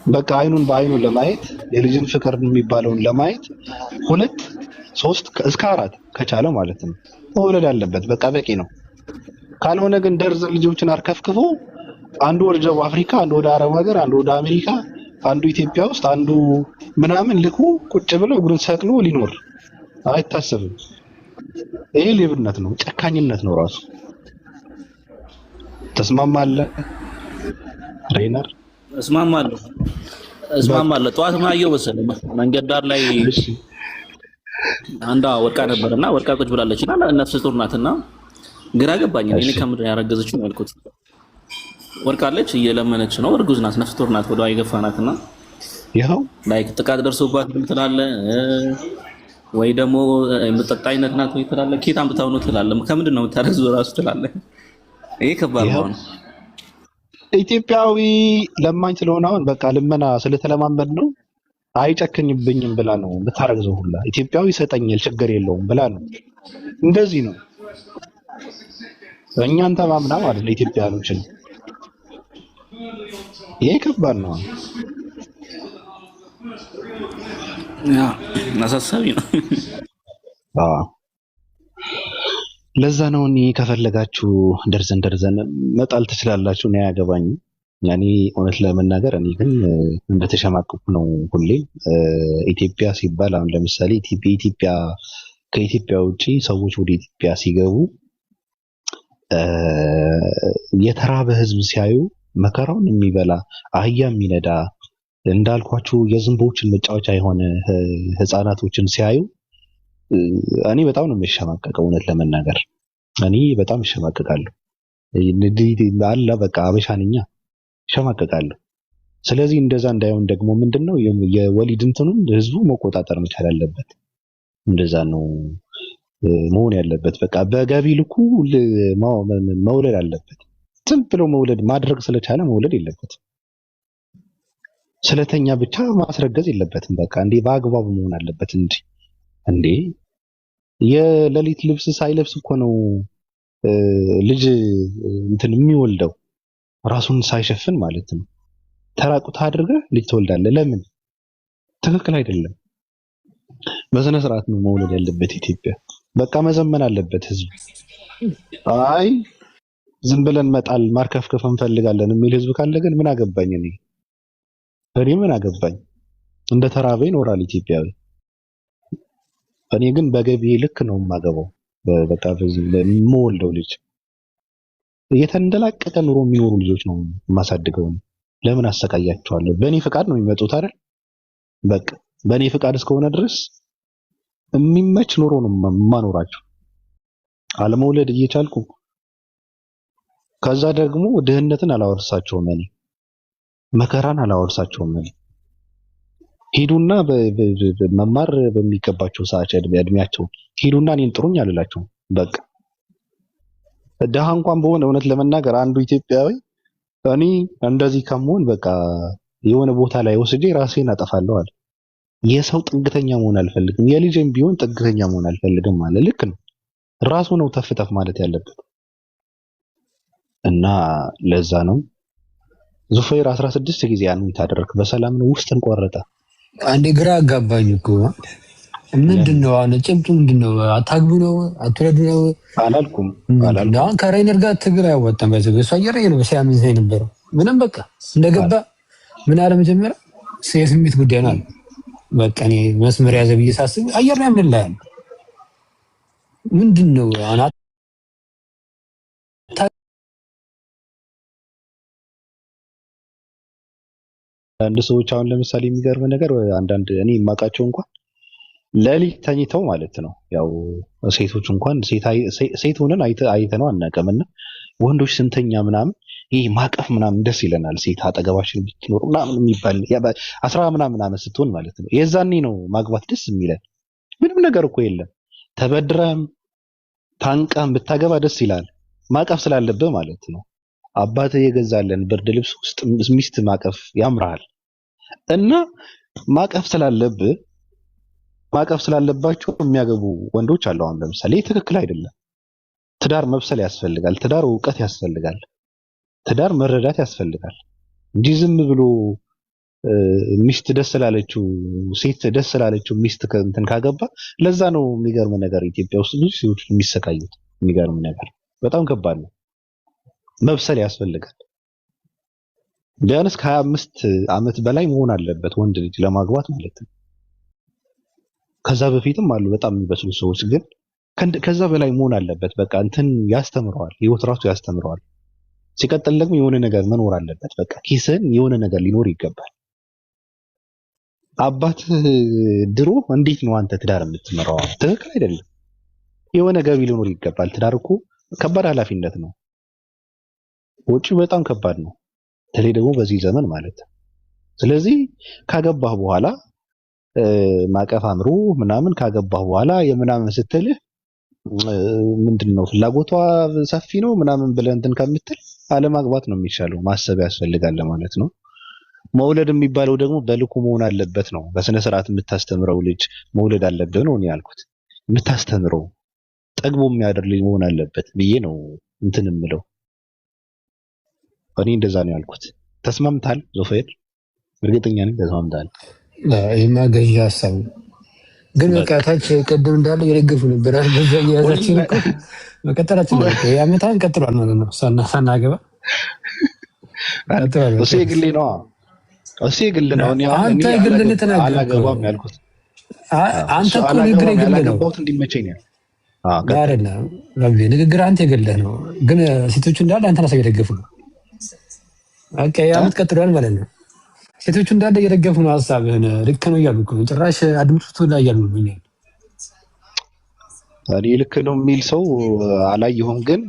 በቃ አይኑን በአይኑ ለማየት የልጅን ፍቅር የሚባለውን ለማየት 2 3 እስከ 4 ከቻለ ማለት ነው መውለድ አለበት። በቃ በቂ ነው። ካልሆነ ግን ደርዘን ልጆችን አርከፍክፎ አንዱ ወደ ደቡብ አፍሪካ፣ አንዱ ወደ አረብ ሀገር፣ አንዱ ወደ አሜሪካ፣ አንዱ ኢትዮጵያ ውስጥ፣ አንዱ ምናምን ልኩ ቁጭ ብሎ እግሩን ሰቅሎ ሊኖር አይታሰብም። ይሄ ሌብነት ነው፣ ጨካኝነት ነው ራሱ። ተስማማለህ ሬነር?
እስማማለሁ። ጠዋት ማየው መሰለኝ መንገድ ዳር ላይ አንዷ ወርቃ ነበርና ወርቃ ቁጭ ብላለችና ነፍሰ ጡር ናትና ግራ ገባኝ። እኔ ከምንድን ያረገዘችው ነው ያልኩት። ወርቃለች እየለመነች ነው፣ እርጉዝ ናት፣ ነፍሰ ጡር ናት፣ ወደ አይገፋ ናትና
ይሄው
ላይክ ጥቃት ደርሶባት ትላለህ ወይ ደግሞ የምጠጣ አይነት ናት ወይ ትላለህ። ኬት አምጥታው ነው ትላለህ። ከምንድን ነው የምታረግዘው ራሱ ትላለህ። ይሄ ከባድ ነው።
ኢትዮጵያዊ ለማኝ ስለሆነ አሁን በቃ ልመና ስለተለማመድ ነው አይጨክኝብኝም ብላ ነው የምታረግዘው ሁላ። ኢትዮጵያዊ ይሰጠኛል ችግር የለውም ብላ ነው። እንደዚህ ነው እኛን ተማምና ማለት ነው ኢትዮጵያኖችን። ይሄ ከባድ ነው።
አሳሳቢ ነው።
ለዛ ነው እኔ ከፈለጋችሁ ደርዘን መጣል ትችላላችሁ፣ እኔ አያገባኝም። ያኔ እውነት ለመናገር እኔ ግን እንደተሸማቀቁ ነው ሁሌ። ኢትዮጵያ ሲባል አሁን ለምሳሌ ከኢትዮጵያ ውጪ ሰዎች ወደ ኢትዮጵያ ሲገቡ የተራበ ህዝብ ሲያዩ መከራውን የሚበላ አህያ የሚነዳ እንዳልኳችሁ የዝንቦችን መጫወቻ የሆነ ህፃናቶችን ሲያዩ እኔ በጣም ነው የምሸማቀቀው። እውነት ለመናገር እኔ በጣም እሸማቀቃለሁ። አለ በቃ አበሻ ነኛ እሸማቀቃለሁ። ስለዚህ እንደዛ እንዳይሆን ደግሞ ምንድነው የወሊድ እንትኑን ህዝቡ መቆጣጠር መቻል አለበት። እንደዛ ነው መሆን ያለበት። በቃ በገቢ ልኩ መውለድ አለበት። ዝም ብሎ መውለድ ማድረግ ስለቻለ መውለድ የለበትም። ስለተኛ ብቻ ማስረገዝ የለበትም። በቃ እንዴ በአግባቡ መሆን አለበት እንዴ የሌሊት ልብስ ሳይለብስ እኮ ነው ልጅ እንትን የሚወልደው። ራሱን ሳይሸፍን ማለት ነው። ተራቁት አድርገህ ልጅ ትወልዳለህ። ለምን? ትክክል አይደለም። በስነ ስርዓት ነው መውለድ ያለበት ኢትዮጵያ። በቃ መዘመን አለበት ህዝብ። አይ ዝም ብለን መጣል ማርከፍከፍ እንፈልጋለን የሚል ህዝብ ካለ ግን ምን አገባኝ እኔ ምን አገባኝ? እንደ ተራበ ይኖራል ኢትዮጵያዊ። እኔ ግን በገቢ ልክ ነው የማገባው። በቃ በዚህ የምወልደው ልጅ እየተንደላቀቀ ኑሮ የሚኖሩ ልጆች ነው የማሳድገው። ለምን አሰቃያቸዋለሁ? በእኔ ፍቃድ ነው የሚመጡት አይደል? በቃ በእኔ ፍቃድ እስከሆነ ድረስ የሚመች ኑሮ ነው የማኖራቸው። አለመውለድ እየቻልኩ ከዛ ደግሞ ድህነትን አላወርሳቸውም። እኔ መከራን አላወርሳቸውም። እኔ ሂዱና መማር በሚገባቸው ሰዓት እድሜያቸው ሂዱና እኔን ጥሩኝ አልላቸውም። በቃ ድሃ እንኳን በሆነ እውነት ለመናገር አንዱ ኢትዮጵያዊ እኔ እንደዚህ ከመሆን በቃ የሆነ ቦታ ላይ ወስጄ ራሴን አጠፋለሁ አለ። የሰው ጥግተኛ መሆን አልፈልግም፣ የልጅም ቢሆን ጥግተኛ መሆን አልፈልግም አለ። ልክ ነው። ራሱ ነው ተፍተፍ ማለት ያለበት እና ለዛ ነው ዙፈይር 16 ጊዜ ያን ታደረክ በሰላም ነው ውስጥን ቆረጠ።
አንዴ ግራ አጋባኝ እኮ ምንድነው አሁን ጭምጡ ምንድነው? አታግቡ ነው አትረዱ ነው
አላልኩም።
አሁን ከራይነር ጋር ትግራይ አወጣን በዚህ እሱ አየር ነው ሲያምን ዘይ ነበር ምንም በቃ እንደገባ ምን አለ መጀመሪያ የስሜት ጉዳይ ነው። በቃ እኔ መስመር ያዘ ብዬ ሳስብ አየር ላይ ምን ላይ ምንድነው አሁን
አንድ ሰዎች አሁን ለምሳሌ የሚገርም ነገር አንዳንድ እኔ የማውቃቸው እንኳን ለሊት ተኝተው ማለት ነው። ያው ሴቶች እንኳን ሴት ሆነን አይተነው አናውቅምና ወንዶች ስንተኛ ምናምን ይሄ ማቀፍ ምናምን ደስ ይለናል። ሴት አጠገባችን ብትኖር ምናምን የሚባል 10 ምናምን ዓመት ስትሆን ማለት ነው። የዛኔ ነው ማግባት ደስ የሚለን። ምንም ነገር እኮ የለም። ተበድረም ታንቀም ብታገባ ደስ ይላል። ማቀፍ ስላለብህ ማለት ነው። አባትህ የገዛለን ብርድ ልብስ ውስጥ ሚስት ማቀፍ ያምራል እና ማቀፍ ስላለባቸው የሚያገቡ ወንዶች አሉ። አሁን ለምሳሌ ትክክል አይደለም። ትዳር መብሰል ያስፈልጋል። ትዳር እውቀት ያስፈልጋል። ትዳር መረዳት ያስፈልጋል እንጂ ዝም ብሎ ሚስት ደስ ስላለችው ሴት ደስ ስላለችው ሚስት እንትን ካገባ ለዛ ነው የሚገርም ነገር ኢትዮጵያ ውስጥ ብዙ ሴቶች የሚሰቃዩት። የሚገርም ነገር በጣም ከባድ ነው። መብሰል ያስፈልጋል። ቢያንስ ከ25 ዓመት በላይ መሆን አለበት ወንድ ልጅ ለማግባት ማለት ነው። ከዛ በፊትም አሉ በጣም የሚበስሉ ሰዎች፣ ግን ከዛ በላይ መሆን አለበት። በቃ እንትን ያስተምረዋል፣ ህይወት ራሱ ያስተምረዋል። ሲቀጥል ደግሞ የሆነ ነገር መኖር አለበት። በቃ ኪስን የሆነ ነገር ሊኖር ይገባል። አባት ድሮ እንዴት ነው አንተ ትዳር የምትመራው? ትክክል አይደለም። የሆነ ገቢ ሊኖር ይገባል። ትዳር እኮ ከባድ ኃላፊነት ነው። ወጪ በጣም ከባድ ነው። በተለይ ደግሞ በዚህ ዘመን ማለት ነው። ስለዚህ ካገባህ በኋላ ማቀፍ አምሮ ምናምን ካገባህ በኋላ የምናምን ስትልህ ምንድነው ፍላጎቷ ሰፊ ነው ምናምን ብለህ እንትን ከምትል አለማግባት ነው የሚሻለው። ማሰብ ያስፈልጋል ማለት ነው። መውለድ የሚባለው ደግሞ በልኩ መሆን አለበት ነው። በስነ ስርዓት የምታስተምረው ልጅ መውለድ አለበት ነው ያልኩት። የምታስተምረው ጠግቦ የሚያደር ልጅ መሆን አለበት ብዬ ነው እንትን የምለው። እኔ እንደዛ ነው ያልኩት። ተስማምታል ዞፌር? እርግጠኛ ነኝ ተስማምታል።
ይሄማ ገዢ ሀሳብ ግን በቃ ታች ቅድም እንዳለ የደገፉ ነበር። በዛ የያዛችን እኮ መቀጠላችን ነው። ያመታን ቀጥሏል ማለት ነው። ሳናገባ ቀጥሏል።
እሱ የግሌ ነው። እሱ የግል ነው።
አንተ የግል ተናገር።
አላገባም ያልኩት
አንተ እኮ ንግግር የግል ነው።
እንዲመቸኝ ነው
አይደለም? ንግግር አንተ የግል ነው። ግን ሴቶቹ እንዳለ አንተን አሳብ የደገፉ ነው። በቃ ያመት ቀጥሏል ማለት ነው። ሴቶቹ እንዳለ እየደገፉ ነው ሀሳብህን። ልክ ነው እያሉ እኮ ጭራሽ አድምጡት ላይ እያሉ ነው።
እኔ ልክ ነው የሚል ሰው አላየሁም። ግን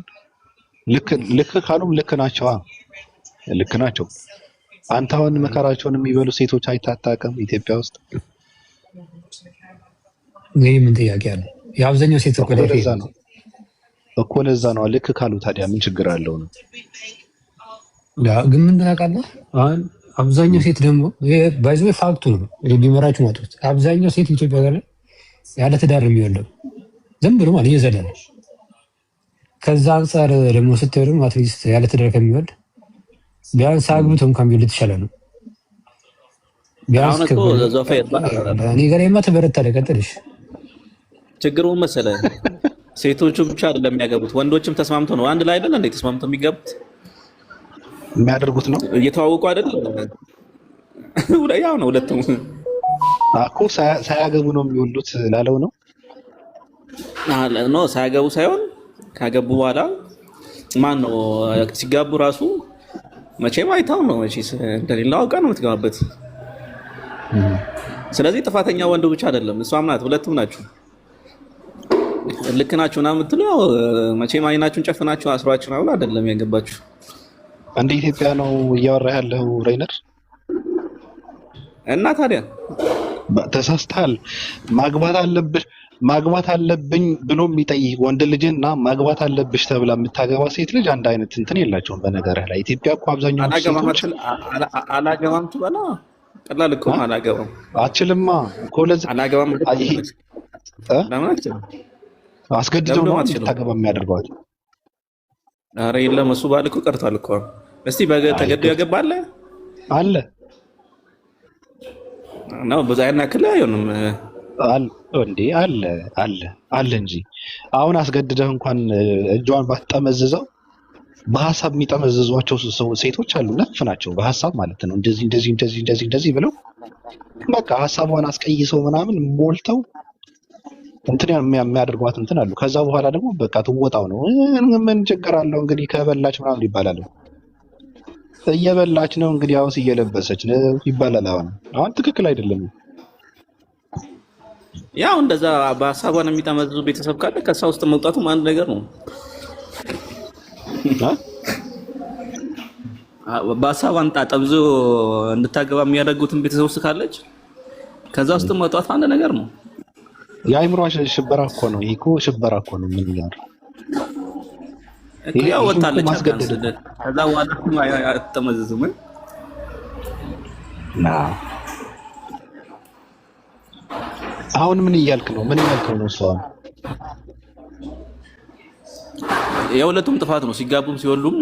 ልክ ካሉም ልክ ናቸው። ልክ ናቸው። አንተ አሁን መከራቸውን የሚበሉ ሴቶች አይታጣቅም ኢትዮጵያ ውስጥ?
ይህ ምን ጥያቄ አለ? የአብዛኛው ሴት እኮ
ለዛ ነው። ልክ ካሉ ታዲያ ምን ችግር አለው ነው?
ግን ምን ታውቃለህ አሁን አብዛኛው ሴት ደግሞ ባይዘው ፋክቱ ነው። ቢመራችሁ ማጥቶት አብዛኛው ሴት ኢትዮጵያ ጋር ያለ ትዳር የሚወለው ዝም ብሎ ማለት እየዘለለ ከዛ አንፃር ደግሞ ስትወርም አትሊስት ያለ ትዳር ከሚወልድ ቢያንስ አግብቶ እንኳን ቢል የተሻለ ነው። ቢያንስ
አሁን እኮ ዞፌር
እኔ ጋርማ ተበረታለህ። ቀጥልሽ።
ችግሩን መሰለህ ሴቶቹ ብቻ አይደለም የሚያገቡት ወንዶችም ተስማምተው ነው። አንድ ላይ አይደል እንዴ ተስማምተው የሚገቡት
የሚያደርጉት ነው።
እየተዋወቁ አይደል ያው ነው ሁለቱም
እኮ ሳያገቡ ነው የሚወሉት ላለው ነው።
ኖ ሳያገቡ ሳይሆን ካገቡ በኋላ ማን ነው ሲጋቡ ራሱ መቼም አይታው ነው መቼስ እንደሌላው አውቃ ነው የምትገባበት። ስለዚህ ጥፋተኛ ወንዱ ብቻ አይደለም እሷም ናት፣ ሁለቱም ናችሁ። ልክ ናችሁ እና የምትለው መቼም አይናችሁን ጨፍናችሁ አስሯችሁ ነው አይደለም ያገባችሁ።
እንደ ኢትዮጵያ ነው እያወራህ ያለው ሬይነር።
እና ታዲያ
ተሳስተሃል። ማግባት አለብኝ ብሎ የሚጠይቅ ወንድ ልጅና ማግባት አለብሽ ተብላ የምታገባ ሴት ልጅ አንድ አይነት እንትን የላቸውም። በነገርህ ላይ ኢትዮጵያ እኮ አብዛኛው
አላገባም ትበላ ቀላል እኮ አላገባም
አችልማ እኮ ለዚህ
አላገባም
አስገድደው ነው ታገባ የሚያደርጓት።
ኧረ የለም እሱ ባል እኮ ቀርቷል እኮ። እስቲ ተገዶ ያገባለ
አለ
ነው በዛ ያናክል አይሆንም
እንዴ? አለ እንጂ አሁን አስገድደህ እንኳን እጇን ባትጠመዝዘው በሐሳብ የሚጠመዝዟቸው ሴቶች አሉ። ነፍ ናቸው በሐሳብ ማለት ነው። እንደዚህ ብለው በቃ ሐሳቧን አስቀይሰው ምናምን ሞልተው እንትን የሚያደርጓት እንትን አሉ። ከዛ በኋላ ደግሞ በቃ ትወጣው ነው። ምን ችግር አለው እንግዲህ ከበላች ምናምን ይባላል። እየበላች ነው እንግዲህ አሁን እየለበሰች ነው ይባላል። አሁን ትክክል አይደለም።
ያው እንደዛ በሐሳቧን የሚጠመዝዙ ቤተሰብ ካለ ከሷ ውስጥ መውጣቱም አንድ ነገር ነው። በሐሳቧን ጠምዞ እንድታገባ የሚያደርጉትን ቤተሰብ ውስጥ ካለች ከዛ ውስጥ መውጣቱ አንድ ነገር ነው።
የአይምሮ ሽበራ እኮ ነው። ይሄ እኮ ሽበራ እኮ ነው። ምን ያር
ይሄ ወጣለች አስገድደ ከዛ በኋላ አትጠመዝዝም
ና አሁን ምን እያልክ ነው? ሰው
የሁለቱም ጥፋት ነው። ሲጋቡም ሲወሉም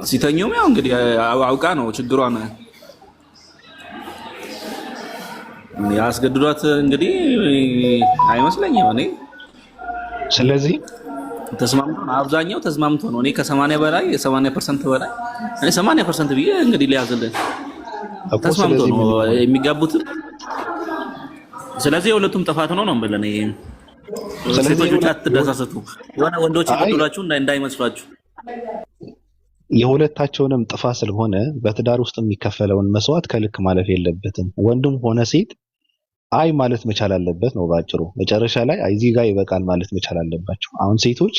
ሲተኙም ያው እንግዲህ አውቃ ነው ችግሯን ያስገድዷት እንግዲህ አይመስለኝም እኔ።
ስለዚህ
ተስማምቶ አብዛኛው ተስማምቶ ነው። እኔ ከ80 በላይ 80% በላይ እኔ 80% ብዬ እንግዲህ ሊያዝልን ተስማምቶ ነው የሚጋቡት። ስለዚህ የሁለቱም ጥፋት ነው ነው ብለን ሴቶች ብቻ አትደሳሰቱ። የሆነ ወንዶች ይቀጥሏችሁ እንዳይመስሏችሁ።
የሁለታቸውንም ጥፋት ስለሆነ በትዳር ውስጥ የሚከፈለውን መስዋዕት ከልክ ማለፍ የለበትም። ወንድም ሆነ ሴት አይ ማለት መቻል አለበት ነው ባጭሩ። መጨረሻ ላይ እዚህ ጋር ይበቃል ማለት መቻል አለባቸው። አሁን ሴቶች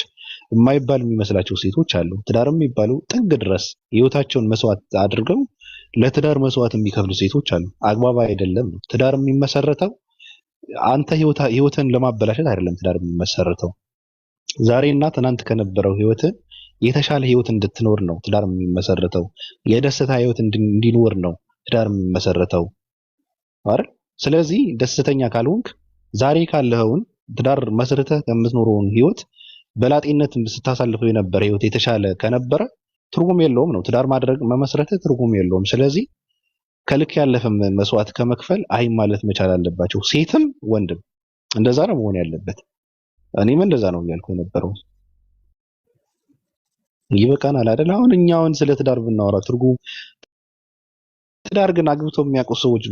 የማይባል የሚመስላቸው ሴቶች አሉ። ትዳር የሚባሉ ጥግ ድረስ ህይወታቸውን መስዋዕት አድርገው ለትዳር መስዋዕት የሚከፍሉ ሴቶች አሉ። አግባብ አይደለም። ትዳር የሚመሰረተው አንተ ህይወትን ለማበላሸት አይደለም። ትዳር የሚመሰረተው ዛሬና ትናንት ከነበረው ህይወትን የተሻለ ህይወት እንድትኖር ነው ትዳር የሚመሰረተው። የደስታ ህይወት እንዲኖር ነው ትዳር የሚመሰረተው አይደል? ስለዚህ ደስተኛ ካልሆንክ ዛሬ ካለኸውን ትዳር መስርተህ የምትኖረውን ህይወት በላጤነት ስታሳልፈው የነበረ ህይወት የተሻለ ከነበረ ትርጉም የለውም ነው ትዳር ማድረግ መመስረትህ ትርጉም የለውም። ስለዚህ ከልክ ያለፈ መስዋዕት ከመክፈል አይ ማለት መቻል አለባቸው። ሴትም ወንድም እንደዛ ነው መሆን ያለበት። እኔም እንደዛ ነው እያልኩ የነበረው። ይበቃናል አይደል? አሁን እኛውን ስለ ትዳር ብናወራ ትርጉም ትዳር ግን አግብቶ የሚያውቁ ሰዎች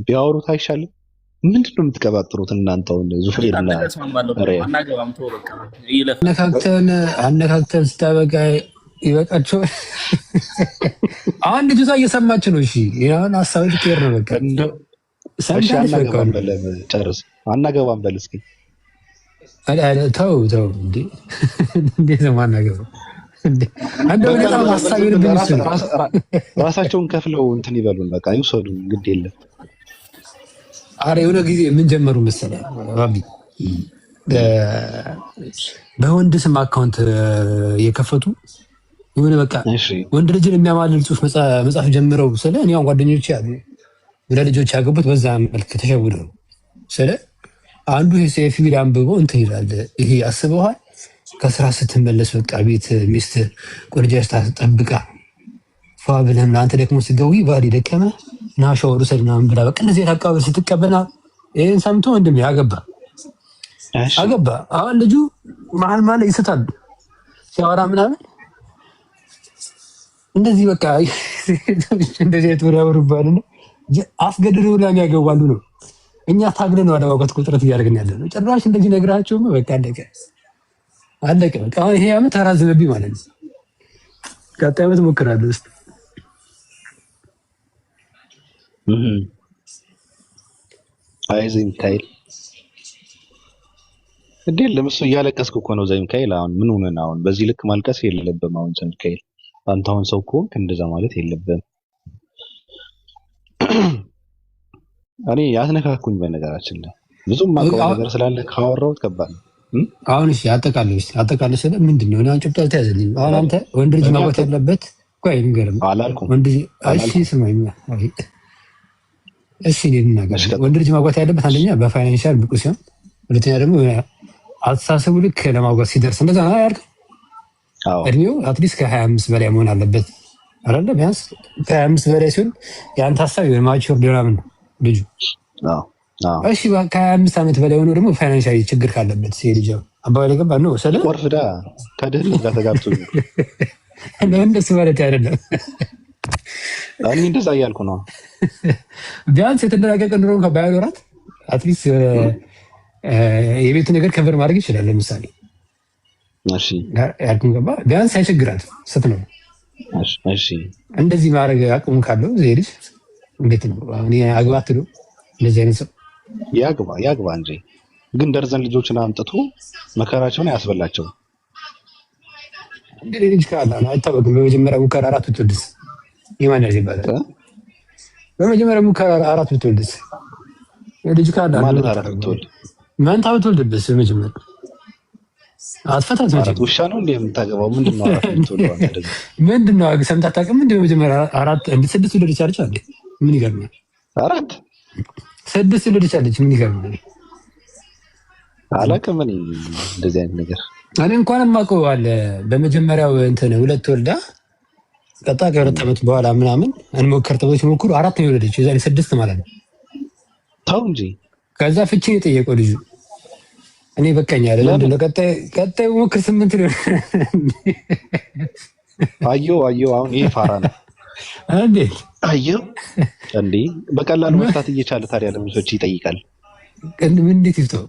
ቢያወሩት አይሻልም? ምንድነው የምትቀባጥሩት እናንተ? አሁን ዙፍሬና
አነካክተን ስታበቃ ይበቃቸው። አሁን ልጅቷ እየሰማች ነው። እሺ ያን ሀሳብ ልትሄድ ነው። በቃ
ጨርስ። አናገባም በል እስኪ።
ተው እንዴት ነው ማናገባው?
ራሳቸውን ከፍለው እንትን ይበሉን፣ በቃ ይውሰዱ፣ ግድ የለም።
አረ የሆነ ጊዜ ምን ጀመሩ መሰለህ ባቢ፣ በወንድ ስም አካውንት የከፈቱ የሆነ በቃ ወንድ ልጅን የሚያማልል ጽሑፍ መጻፍ ጀምረው ስለ እኔ አሁን ጓደኞቼ አሉ ወደ ልጆች ያገቡት በዛ መልክ ተሸውደው ስለ አንዱ ሴፊ አንብቦ እንትን ይላል። ይሄ አስበዋል ከስራ ስትመለስ በቃ ቤት ሚስት ቁርጃ ስታስጠብቃ ፏ ብለህም ለአንተ ደግሞ ስገዊ ባዲ ደከመ ና ሻወር ውሰድ ምናምን ብላ በቃ እንደዚህ አቀባበል ስትቀበልና ይህን ሰምቶ ወንድሜ አገባ። አሁን ልጁ መሀል ይስታል ሲያወራ ምናምን እንደዚህ በቃ እንደዚህ የተወራወሩባል ነው አስገድደው ለሚያገባሉ ነው። እኛ ታግለን ነው አለማውቀት ቁጥረት እያደረግን ያለ ነው። ጭራሽ እንደዚህ ነግራቸው በቃ አለቀ። በቃ አሁን ይሄ ዓመት ተራዘመብኝ ማለት ነው። ቀጣይ ዓመት እሞክራለሁ እስኪ።
አይዞህ ሚካኤል እንዴ ለምሱ እያለቀስኩ እኮ ነው። ዘይ ሚካኤል አሁን ምን ሆነህ ነው? አሁን በዚህ ልክ ማልቀስ የለብህም። አሁን ዘይ ሚካኤል አንተ አሁን ሰው ከሆንክ እንደዛ ማለት የለብህም። እኔ ያስነካኩኝ በነገራችን ላይ ብዙም ማውቀው ነገር ስላለ ካወራሁት ከባድ ነው።
አሁን እሺ አጠቃላይ ስለ ምንድን ነው? አሁን ጭብጣ ተያዘልኝ። አሁን አንተ ወንድ ልጅ ማግባት ያለበት ቆይ ንገረም
አላልኩም።
ወንድ ልጅ እሺ ስማኝ፣ እሺ ልናገር። ወንድ ልጅ ማግባት ያለበት አንደኛ በፋይናንሻል ብቁ ሲሆን፣ ሁለተኛ ደግሞ አስተሳሰቡ ልክ ለማግባት ሲደርስ እንደዛ ነው ያልከው። እድሜው አትሊስት ከ25 በላይ መሆን አለበት አይደለ? ቢያንስ ከ25 በላይ ሲሆን የአንተ ሀሳብ የማቹር ዲራም ነው ልጁ። እሺ ከ25 ዓመት በላይ ሆኖ ደግሞ ፋይናንሻሊ ችግር ካለበት ልጅ አባባል ገባ ነው ሰለ
ወርፍዳ ከድህነት ጋር ተጋብቶ
እንደሱ ማለት አይደለም።
እኔ እንደዛ እያልኩ ነው።
ቢያንስ የተደራቀቀ ኑሮን ከባያኖራት አትሊስት የቤት ነገር ከቨር ማድረግ ይችላል። ለምሳሌ
እሺ
ያልኩን ገባ ቢያንስ አይቸግራት ስት ነው።
እሺ
እንደዚህ ማድረግ አቅሙ ካለው ልጅ እንዴት ነው እኔ አግባት ነው እንደዚህ አይነት ሰው
ያግባ እንጂ ግን ደርዘን ልጆችን አምጥቶ መከራቸውን ያስበላቸው።
እንዴ ልጅ ካለ አይታወቅም። በመጀመሪያ ሙከራ 4 ብትወልድስ የማን ያዝ ይባላል? በመጀመሪያ ሙከራ 4 ብትወልድስ ልጅ ካለ
ማለት 4 ብትወልድ
መንታ ብትወልድስ በመጀመሪያ አትፈታት ማለት
ውሻ ነው እንዴ የምታገባው? ምንድነው 4 ብትወልድ አንተ ደግሞ
ምንድነው ሰምተህ አታውቅም? እንደ በመጀመሪያ 4 እንደ 6 ልጅ አለች አይደል? ምን ይገርማል?
4
6 ልጅ አለች። ምን ይገርማል?
አላውቅም እኔ እንደዚህ አይነት ነገር
እኔ እንኳን የማውቀው አለ። በመጀመሪያው እንትን 2 ወልዳ ቀጣ ከ2 ዓመት በኋላ ምናምን እንሞክር ተብሎ ሲሞክሩ 4 ነው የወለደችው። የዛኔ 6 ማለት ነው።
ተው እንጂ
ከዛ ፍቺ የጠየቀው ልጁ እኔ በቃኝ አለ። ለምንድን ነው ቀጣይ ሞክር 8 ነው።
አየሁ አሁን ይሄ ፋራ ነው
እንዴ?
አየሁ እንዴ በቀላሉ መፍታት እየቻለ ታዲያ ለምን ሰዎች ይጠይቃል?
ምን እንዴት ይፍታው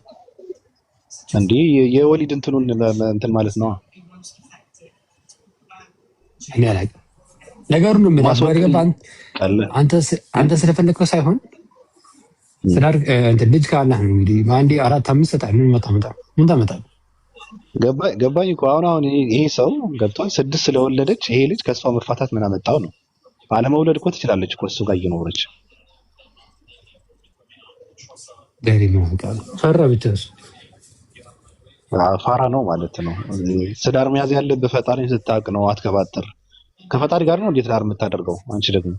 እንዴ? የወሊድ እንትኑን እንትን ማለት ነው።
እኔ አላውቅም ነገሩን ምን አስባሪገባ አንተ ስለፈለከው ሳይሆን ስላር እንትን ልጅ ካለህ ነው እንግዲህ በአንዴ 4 5 ሰጣ ምን ታመጣለህ?
ገባኝ እኮ አሁን ይሄ ሰው ገብቷል። 6 ስለወለደች ይሄ ልጅ ከሷ መፋታት ምን አመጣው ነው? አለመውለድ እኮ ትችላለች እኮ እሱ ጋር እየኖረች
ደሪ ነው ቃል ፈራ ብቻስ
ፋራ ነው ማለት ነው። ትዳር መያዝ ያለብህ ፈጣሪን ስታውቅ ነው። አትከባጥር። ከፈጣሪ ጋር ነው እንዴት ትዳር የምታደርገው? አንቺ ደግሞ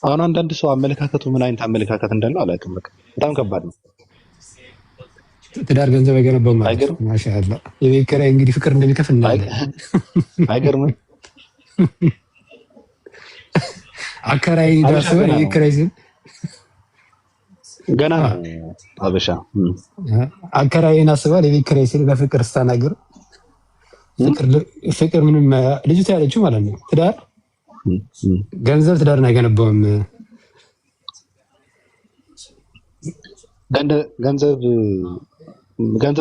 አሁን አንዳንድ ሰው አመለካከቱ ምን አይነት አመለካከት እንዳለው አላውቅም። በቃ በጣም ከባድ ነው።
ትዳር ገንዘብ አይገነባም ማለት ነው። ማሻአላ የቤት ኪራይ እንግዲህ ፍቅር እንደሚከፍል እናያለን።
አይገርምም?
አከራይ ዳሰው የቤት ኪራይ ሲል
ገና አበሻ
አከራይን አስባል የቤት ኪራይ ሲል በፍቅር ስታናግር ፍቅር ምንም ልጅቷ ያለችው ማለት ነው። ትዳር ገንዘብ ትዳርን አይገነባውም።
ገንዘብ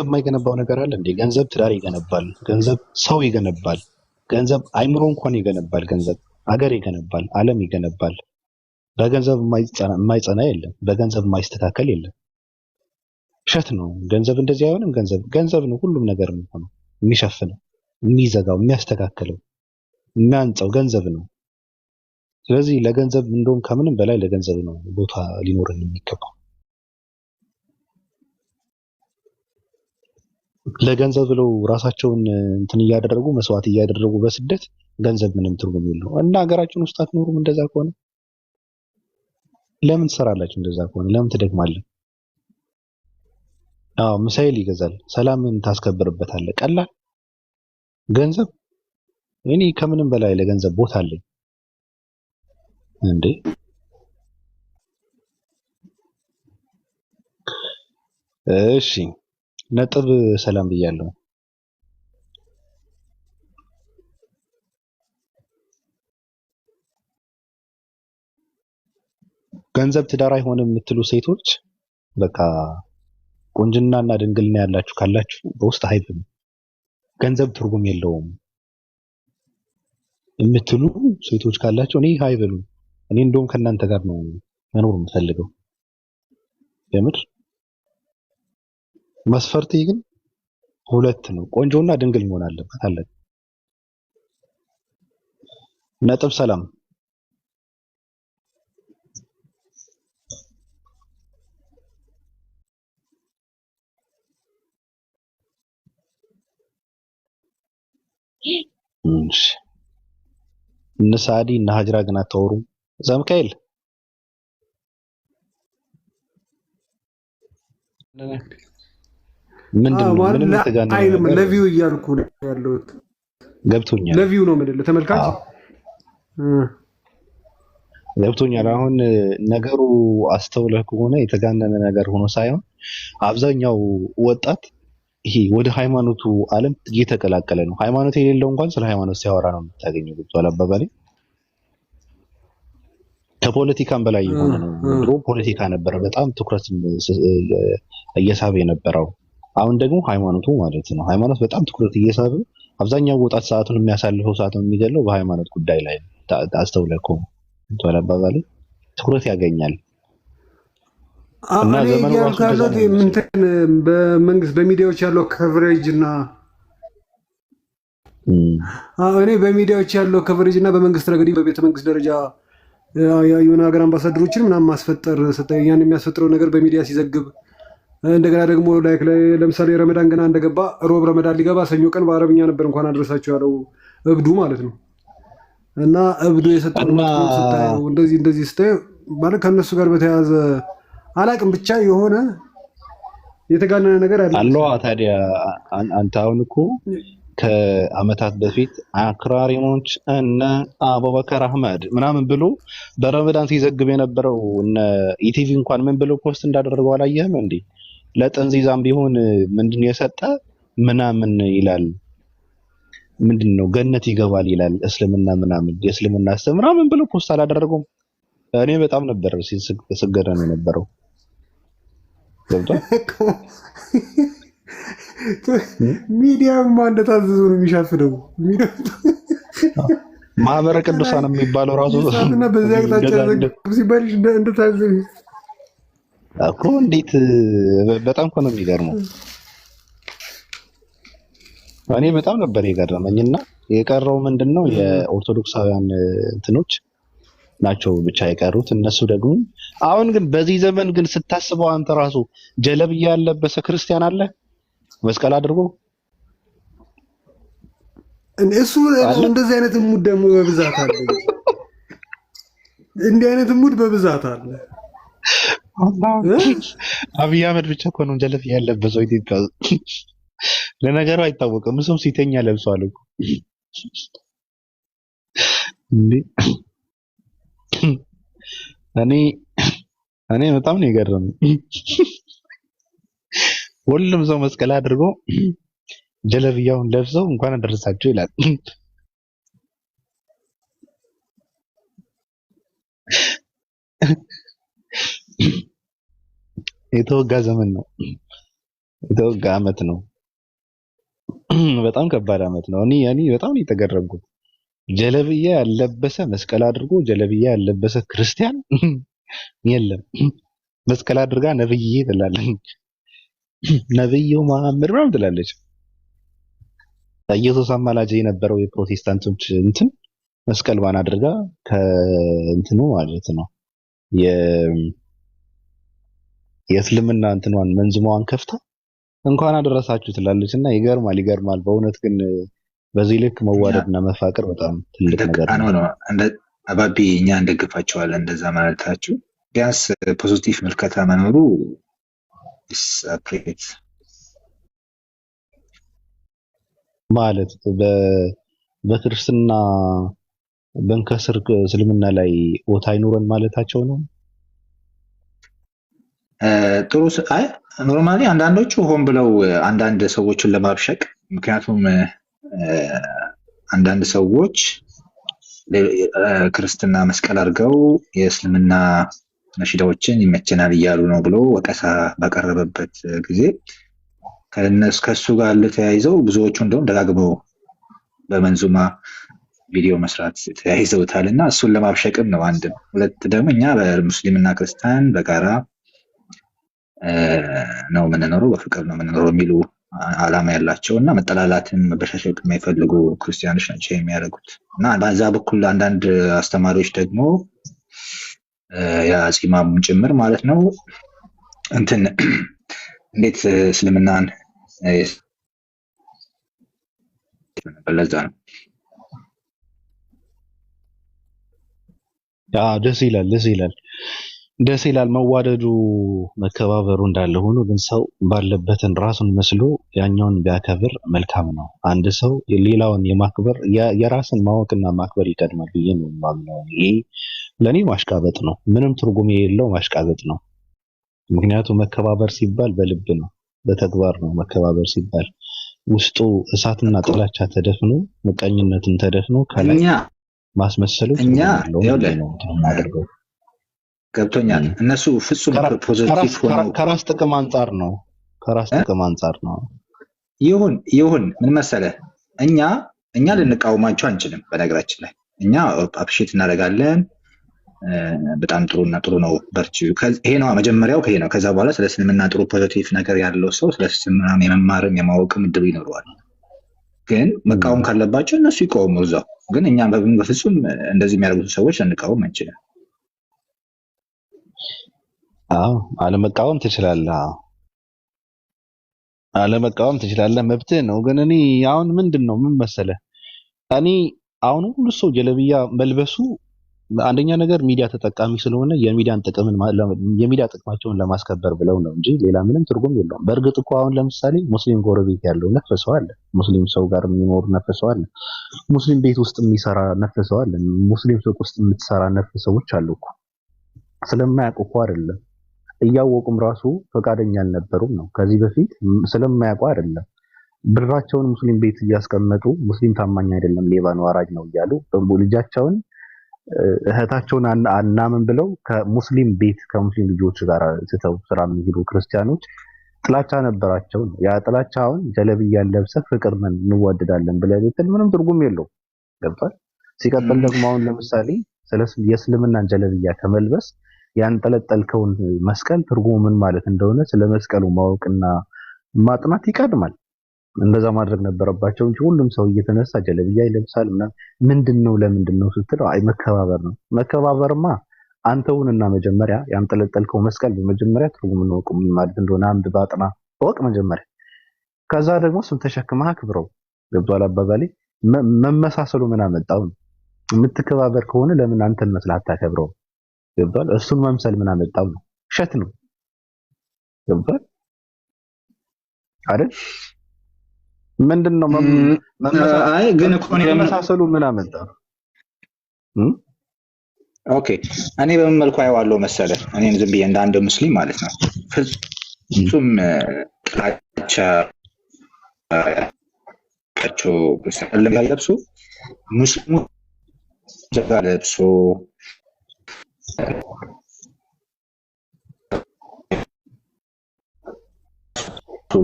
የማይገነባው ነገር አለ እንዴ? ገንዘብ ትዳር ይገነባል። ገንዘብ ሰው ይገነባል። ገንዘብ አይምሮ እንኳን ይገነባል። ገንዘብ አገር ይገነባል። ዓለም ይገነባል። በገንዘብ የማይጸና የለም። በገንዘብ የማይስተካከል የለም። ውሸት ነው። ገንዘብ እንደዚህ አይሆንም። ገንዘብ ነው ሁሉም ነገር ነው የሚሸፍነው፣ የሚዘጋው፣ የሚያስተካክለው፣ የሚያንጸው ገንዘብ ነው። ስለዚህ ለገንዘብ እንደውም ከምንም በላይ ለገንዘብ ነው ቦታ ሊኖርን የሚገባው። ለገንዘብ ብለው ራሳቸውን እንትን እያደረጉ መስዋዕት እያደረጉ በስደት ገንዘብ ምንም ትርጉም የለውም። እና ሀገራችን ውስጥ አትኖሩም? እንደዛ ከሆነ ለምን ትሰራላችሁ? እንደዛ ከሆነ ለምን ትደግማለህ? ሚሳኤል ይገዛል፣ ሰላምን ታስከብርበታለህ። ቀላል ገንዘብ እኔ ከምንም በላይ ለገንዘብ ቦታ አለኝ እንዴ። እሺ ነጥብ ሰላም ብያለሁ። ገንዘብ ትዳር አይሆንም የምትሉ ሴቶች በቃ ቁንጅናና ድንግልና ያላችሁ ካላችሁ በውስጥ ሀይብ ገንዘብ ትርጉም የለውም የምትሉ ሴቶች ካላችሁ እኔ ሀይበሉ እኔ እንደውም ከእናንተ ጋር ነው መኖር የምፈልገው። የምር መስፈርቴ ግን ሁለት ነው፣ ቆንጆና ድንግል መሆን አለበት አለ። ነጥብ ሰላም። እሺ እነ ሳዲ እነ ሀጅራ ግን አታወሩም? ዘምካኤል ምንድነው? ምንም የተጋነነ
አይልም። ለቪው እያልኩ ነው ያለሁት።
ገብቶኛል።
ለቪው ነው ምንድነው? ተመልካች
ገብቶኛል። አሁን ነገሩ አስተውለህ ከሆነ የተጋነነ ነገር ሆኖ ሳይሆን አብዛኛው ወጣት ይሄ ወደ ሃይማኖቱ ዓለም እየተቀላቀለ ነው። ሃይማኖት የሌለው እንኳን ስለ ሃይማኖት ሲያወራ ነው የምታገኘው። ገብቶሃል አባባሌ? ከፖለቲካም በላይ የሆነ ነው። ድሮ ፖለቲካ ነበረ በጣም ትኩረት እየሳበ የነበረው። አሁን ደግሞ ሃይማኖቱ ማለት ነው። ሃይማኖት በጣም ትኩረት እየሳበ አብዛኛው ወጣት ሰዓቱን የሚያሳልፈው ሰዓቱን የሚገለው በሃይማኖት ጉዳይ ላይ አስተውለህ ከሆነ ገብቶሃል አባባሌ? ትኩረት ያገኛል።
እና ዘመኑ ራሱ በመንግስት በሚዲያዎች ያለው ከቨሬጅ እና እኔ በሚዲያዎች ያለው ከቨሬጅ እና በመንግስት ረገድ በቤተ መንግስት ደረጃ የሆነ ሀገር አምባሳደሮችን ምናምን ማስፈጠር ያን የሚያስፈጥረው ነገር በሚዲያ ሲዘግብ እንደገና ደግሞ ላይክ ለምሳሌ ረመዳን ገና እንደገባ ሮብ ረመዳን ሊገባ ሰኞ ቀን በአረብኛ ነበር እንኳን አድረሳቸው ያለው እብዱ ማለት ነው። እና እብዱ የሰጠው ስታየው እንደዚህ ስታየው ማለት ከእነሱ ጋር በተያያዘ አላቅም ብቻ የሆነ የተጋነነ ነገር አለ
አለዋ። ታዲያ አንተ አሁን እኮ ከአመታት በፊት አክራሪሞች እነ አቡበከር አህመድ ምናምን ብሎ በረመዳን ሲዘግብ የነበረው እነ ኢቲቪ እንኳን ምን ብሎ ፖስት እንዳደረገው አላየህም እንዴ? ለጠንዚዛም ቢሆን ምንድን የሰጠ ምናምን ይላል። ምንድነው ገነት ይገባል ይላል እስልምና ምናምን የእስልምና ምናምን ብሎ ፖስት አላደረገውም። እኔ በጣም ነበር ሲገረም የነበረው።
ሚዲያማ እንደታዘዙ ነው የሚሻፍደው።
ማህበረ ቅዱሳን የሚባለው ራሱ
እና በዚህ አቅጣጫ ሲባል እንደታዘዙ
እኮ እንዴት በጣም እኮ ነው የሚገርመው። እኔ በጣም ነበር የገረመኝና የቀረው ምንድነው የኦርቶዶክሳውያን እንትኖች ናቸው ብቻ የቀሩት። እነሱ ደግሞ አሁን ግን በዚህ ዘመን ግን ስታስበው አንተ ራሱ ጀለብያ ያለበሰ ክርስቲያን አለ መስቀል አድርጎ
እሱ እንደዚህ አይነት ሙድ ደግሞ በብዛት አለ። እንዲህ አይነት ሙድ በብዛት አለ።
አብይ አህመድ ብቻ እኮ ነው ጀለብያ ያለበሰው ኢትዮጵያ። ለነገሩ አይታወቅም። እሱም ሲተኛ ለብሷል እኮ እንዴ። እኔ በጣም ነው የገረመኝ። ሁሉም ሰው መስቀል አድርጎ ጀለብያውን ለብሰው እንኳን አደረሳችሁ ይላል። የተወጋ ዘመን ነው፣ የተወጋ አመት ነው። በጣም ከባድ አመት ነው። እኔ በጣም ነው የተገረምኩት። ጀለብያ ያለበሰ መስቀል አድርጎ ጀለብያ ያለበሰ ክርስቲያን የለም። መስቀል አድርጋ ነብዬ ትላለች፣ ነብዩ መሐመድ ምናምን ትላለች። ኢየሱስ አማላጅ የነበረው የፕሮቴስታንቶች እንትን መስቀል ባን አድርጋ ከእንትኑ ማለት ነው የእስልምና እንትኗን መንዝማዋን ከፍታ እንኳን አደረሳችሁ ትላለች። እና ይገርማል በእውነት ግን በዚህ ልክ መዋደድና መፋቀር በጣም ትልቅ ነገር
ነው። አባቢ እኛ እንደግፋቸዋለን እንደዛ ማለታችሁ ቢያንስ ፖዚቲቭ ምልከታ መኖሩ
ማለት በክርስትና በንከስር እስልምና ላይ ቦታ አይኖረን ማለታቸው ነው።
ጥሩ አይ ኖርማሊ አንዳንዶቹ ሆን ብለው አንዳንድ ሰዎችን ለማብሸቅ ምክንያቱም አንዳንድ ሰዎች ክርስትና መስቀል አድርገው የእስልምና ነሽዳዎችን ይመቸናል እያሉ ነው ብሎ ወቀሳ ባቀረበበት ጊዜ ከሱ ጋር ተያይዘው ብዙዎቹ እንደውም ደጋግመው በመንዙማ ቪዲዮ መስራት ተያይዘውታል እና እሱን ለማብሸቅም ነው። አንድ ሁለት ደግሞ እኛ በሙስሊምና ክርስቲያን በጋራ ነው የምንኖረው፣ በፍቅር ነው የምንኖረው የሚሉ አላማ ያላቸው እና መጠላላትን መበሻሸቅ የማይፈልጉ ክርስቲያኖች ናቸው የሚያደርጉት እና በዛ በኩል አንዳንድ አስተማሪዎች ደግሞ የአጺማም ጭምር ማለት ነው እንትን እንዴት እስልምናን ለዛ ነው
ደስ ይላል መዋደዱ መከባበሩ እንዳለ ሆኖ ግን ሰው ባለበትን ራሱን መስሎ ያኛውን ቢያከብር መልካም ነው። አንድ ሰው ሌላውን የማክበር የራስን ማወቅና ማክበር ይቀድማል ብዬ ነው የማምነው። ይሄ ለኔ ማሽቃበጥ ነው፣ ምንም ትርጉም የሌለው ማሽቃበጥ ነው። ምክንያቱም መከባበር ሲባል በልብ ነው፣ በተግባር ነው። መከባበር ሲባል ውስጡ እሳትና ጥላቻ ተደፍኖ ምቀኝነትን ተደፍኖ ከላይ ማስመሰሉ ነው
ገብቶኛል። እነሱ ፍጹም ፖዚቲቭ ሆነው
ከራስ ጥቅም አንጻር ነው
ይሁን ምን መሰለህ እኛ ልንቃወማቸው አንችልም። በነገራችን ላይ እኛ አፕሪሼት እናደርጋለን። በጣም ጥሩ ነው በርቺ። ይሄ ነው መጀመሪያው ይሄ ነው። ከዛ በኋላ ስለ እስልምና ጥሩ ፖዚቲቭ ነገር ያለው ሰው ስለ እስልምና የመማርም የማወቅም እድል ይኖረዋል። ግን መቃወም ካለባቸው እነሱ ይቃወሙ እዛው። ግን እኛ በፍጹም እንደዚህ የሚያደርጉት ሰዎች ልንቃወም አንችልም።
አለመቃወም ትችላለህ፣ መብትህ ነው። ግን እኔ አሁን ምንድነው ምን መሰለህ እኔ አሁን ሁሉ ሰው ጀለብያ መልበሱ አንደኛ ነገር ሚዲያ ተጠቃሚ ስለሆነ የሚዲያ ጥቅማቸውን ለማስከበር ብለው ነው እንጂ ሌላ ምንም ትርጉም የለውም። በእርግጥ እኮ አሁን ለምሳሌ ሙስሊም ጎረቤት ያለው ነፍሰው አለ፣ ሙስሊም ሰው ጋር የሚኖር ነፍሰው አለ፣ ሙስሊም ቤት ውስጥ የሚሰራ ነፍሰው አለ፣ ሙስሊም ሱቅ ውስጥ የምትሰራ ነፍሰዎች አሉ እኮ። ስለማያውቁ እኮ አይደለም፣ እያወቁም ራሱ ፈቃደኛ አልነበሩም ነው። ከዚህ በፊት ስለማያውቁ አይደለም፣ ብራቸውን ሙስሊም ቤት እያስቀመጡ ሙስሊም ታማኝ አይደለም ሌባ ነው አራጅ ነው እያሉ ልጃቸውን እህታቸውን አናምን ብለው ከሙስሊም ቤት ከሙስሊም ልጆች ጋር ስተው ስራ የሚሄዱ ክርስቲያኖች ጥላቻ ነበራቸው። ያ ጥላቻውን ጀለብያ ለብሰህ ፍቅር ነን እንዋደዳለን ብለህ ብትል ምንም ትርጉም የለውም። ገብቷል። ሲቀጥል ደግሞ አሁን ለምሳሌ የእስልምናን ጀለብያ ከመልበስ ያንጠለጠልከውን መስቀል ትርጉሙ ምን ማለት እንደሆነ ስለ መስቀሉ ማወቅና ማጥናት ይቀድማል። እንደዛ ማድረግ ነበረባቸው እንጂ ሁሉም ሰው እየተነሳ ጀለብያ ይለብሳል። ምንድነው ለምንድነው ስትለው አይ መከባበር ነው። መከባበርማ አንተውንና መጀመሪያ ያንጠለጠልከው መስቀል በመጀመሪያ ትርጉሙን ወቅ ምን ማለት እንደሆነ አንብብ፣ አጥና፣ ወቅ መጀመሪያ። ከዛ ደግሞ እሱን ተሸክመህ አክብረው። ገብቷል አባባሌ። መመሳሰሉ ምን አመጣው? የምትከባበር ከሆነ ለምን አንተን መስለህ አታከብረው? ገብቷል። እሱን መምሰል ምን አመጣው? ውሸት ነው። ገብቷል አይደል? ምንድነው
ግን እኮ
መመሳሰሉ ምን አመጣው?
ኦኬ እኔ በምን መልኩ አየዋለሁ መሰለህ? እኔም ዝም ብዬ እንደ አንድ ሙስሊም ማለት ነው ፍጹም ጥላቻ ለብሶ ሙስሊሙ ጀጋ ለብሶ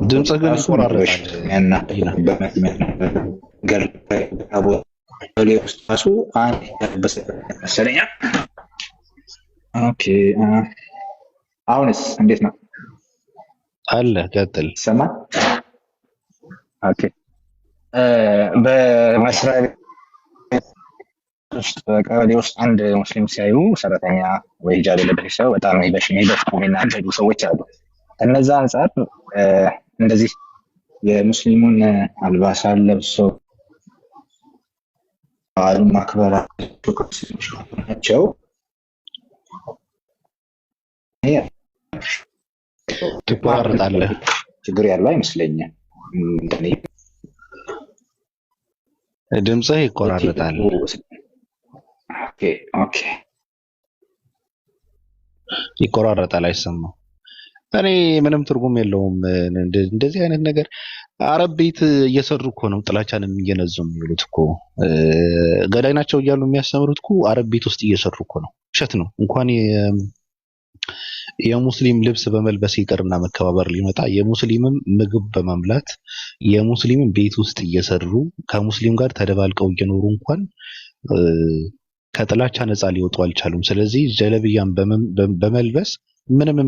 ድምጽ ግን ይቆራረጣል።
አሁንስ እንዴት ነው?
አለ ቀጥል።
ይሰማል? ኦኬ በመስሪያ ቤት ውስጥ በቀበሌ ውስጥ አንድ ሙስሊም ሲያዩ ሰራተኛ ወይ ሂጃብ የለበሰ ሰው በጣም የሚበሽቁ የሚናደዱ ሰዎች አሉ። ከነዛ አንጻር እንደዚህ የሙስሊሙን አልባሳት ለብሶ በዓሉን ማክበራቸው
ትቆራረጣለህ።
ችግር ያለው አይመስለኝም።
ድምፅህ ይቆራረጣል።
ኦኬ ኦኬ
ይቆራረጣል፣ አይሰማም። እኔ ምንም ትርጉም የለውም እንደዚህ አይነት ነገር። አረብ ቤት እየሰሩ እኮ ነው ጥላቻንም እየነዙ የሚሉት እኮ። ገዳይ ናቸው እያሉ የሚያስተምሩት እኮ አረብ ቤት ውስጥ እየሰሩ እኮ ነው። ውሸት ነው። እንኳን የሙስሊም ልብስ በመልበስ ይቅርና መከባበር ሊመጣ የሙስሊምም ምግብ በማምላት የሙስሊምም ቤት ውስጥ እየሰሩ ከሙስሊም ጋር ተደባልቀው እየኖሩ እንኳን ከጥላቻ ነፃ ሊወጡ አልቻሉም። ስለዚህ ጀለብያን በመልበስ ምንም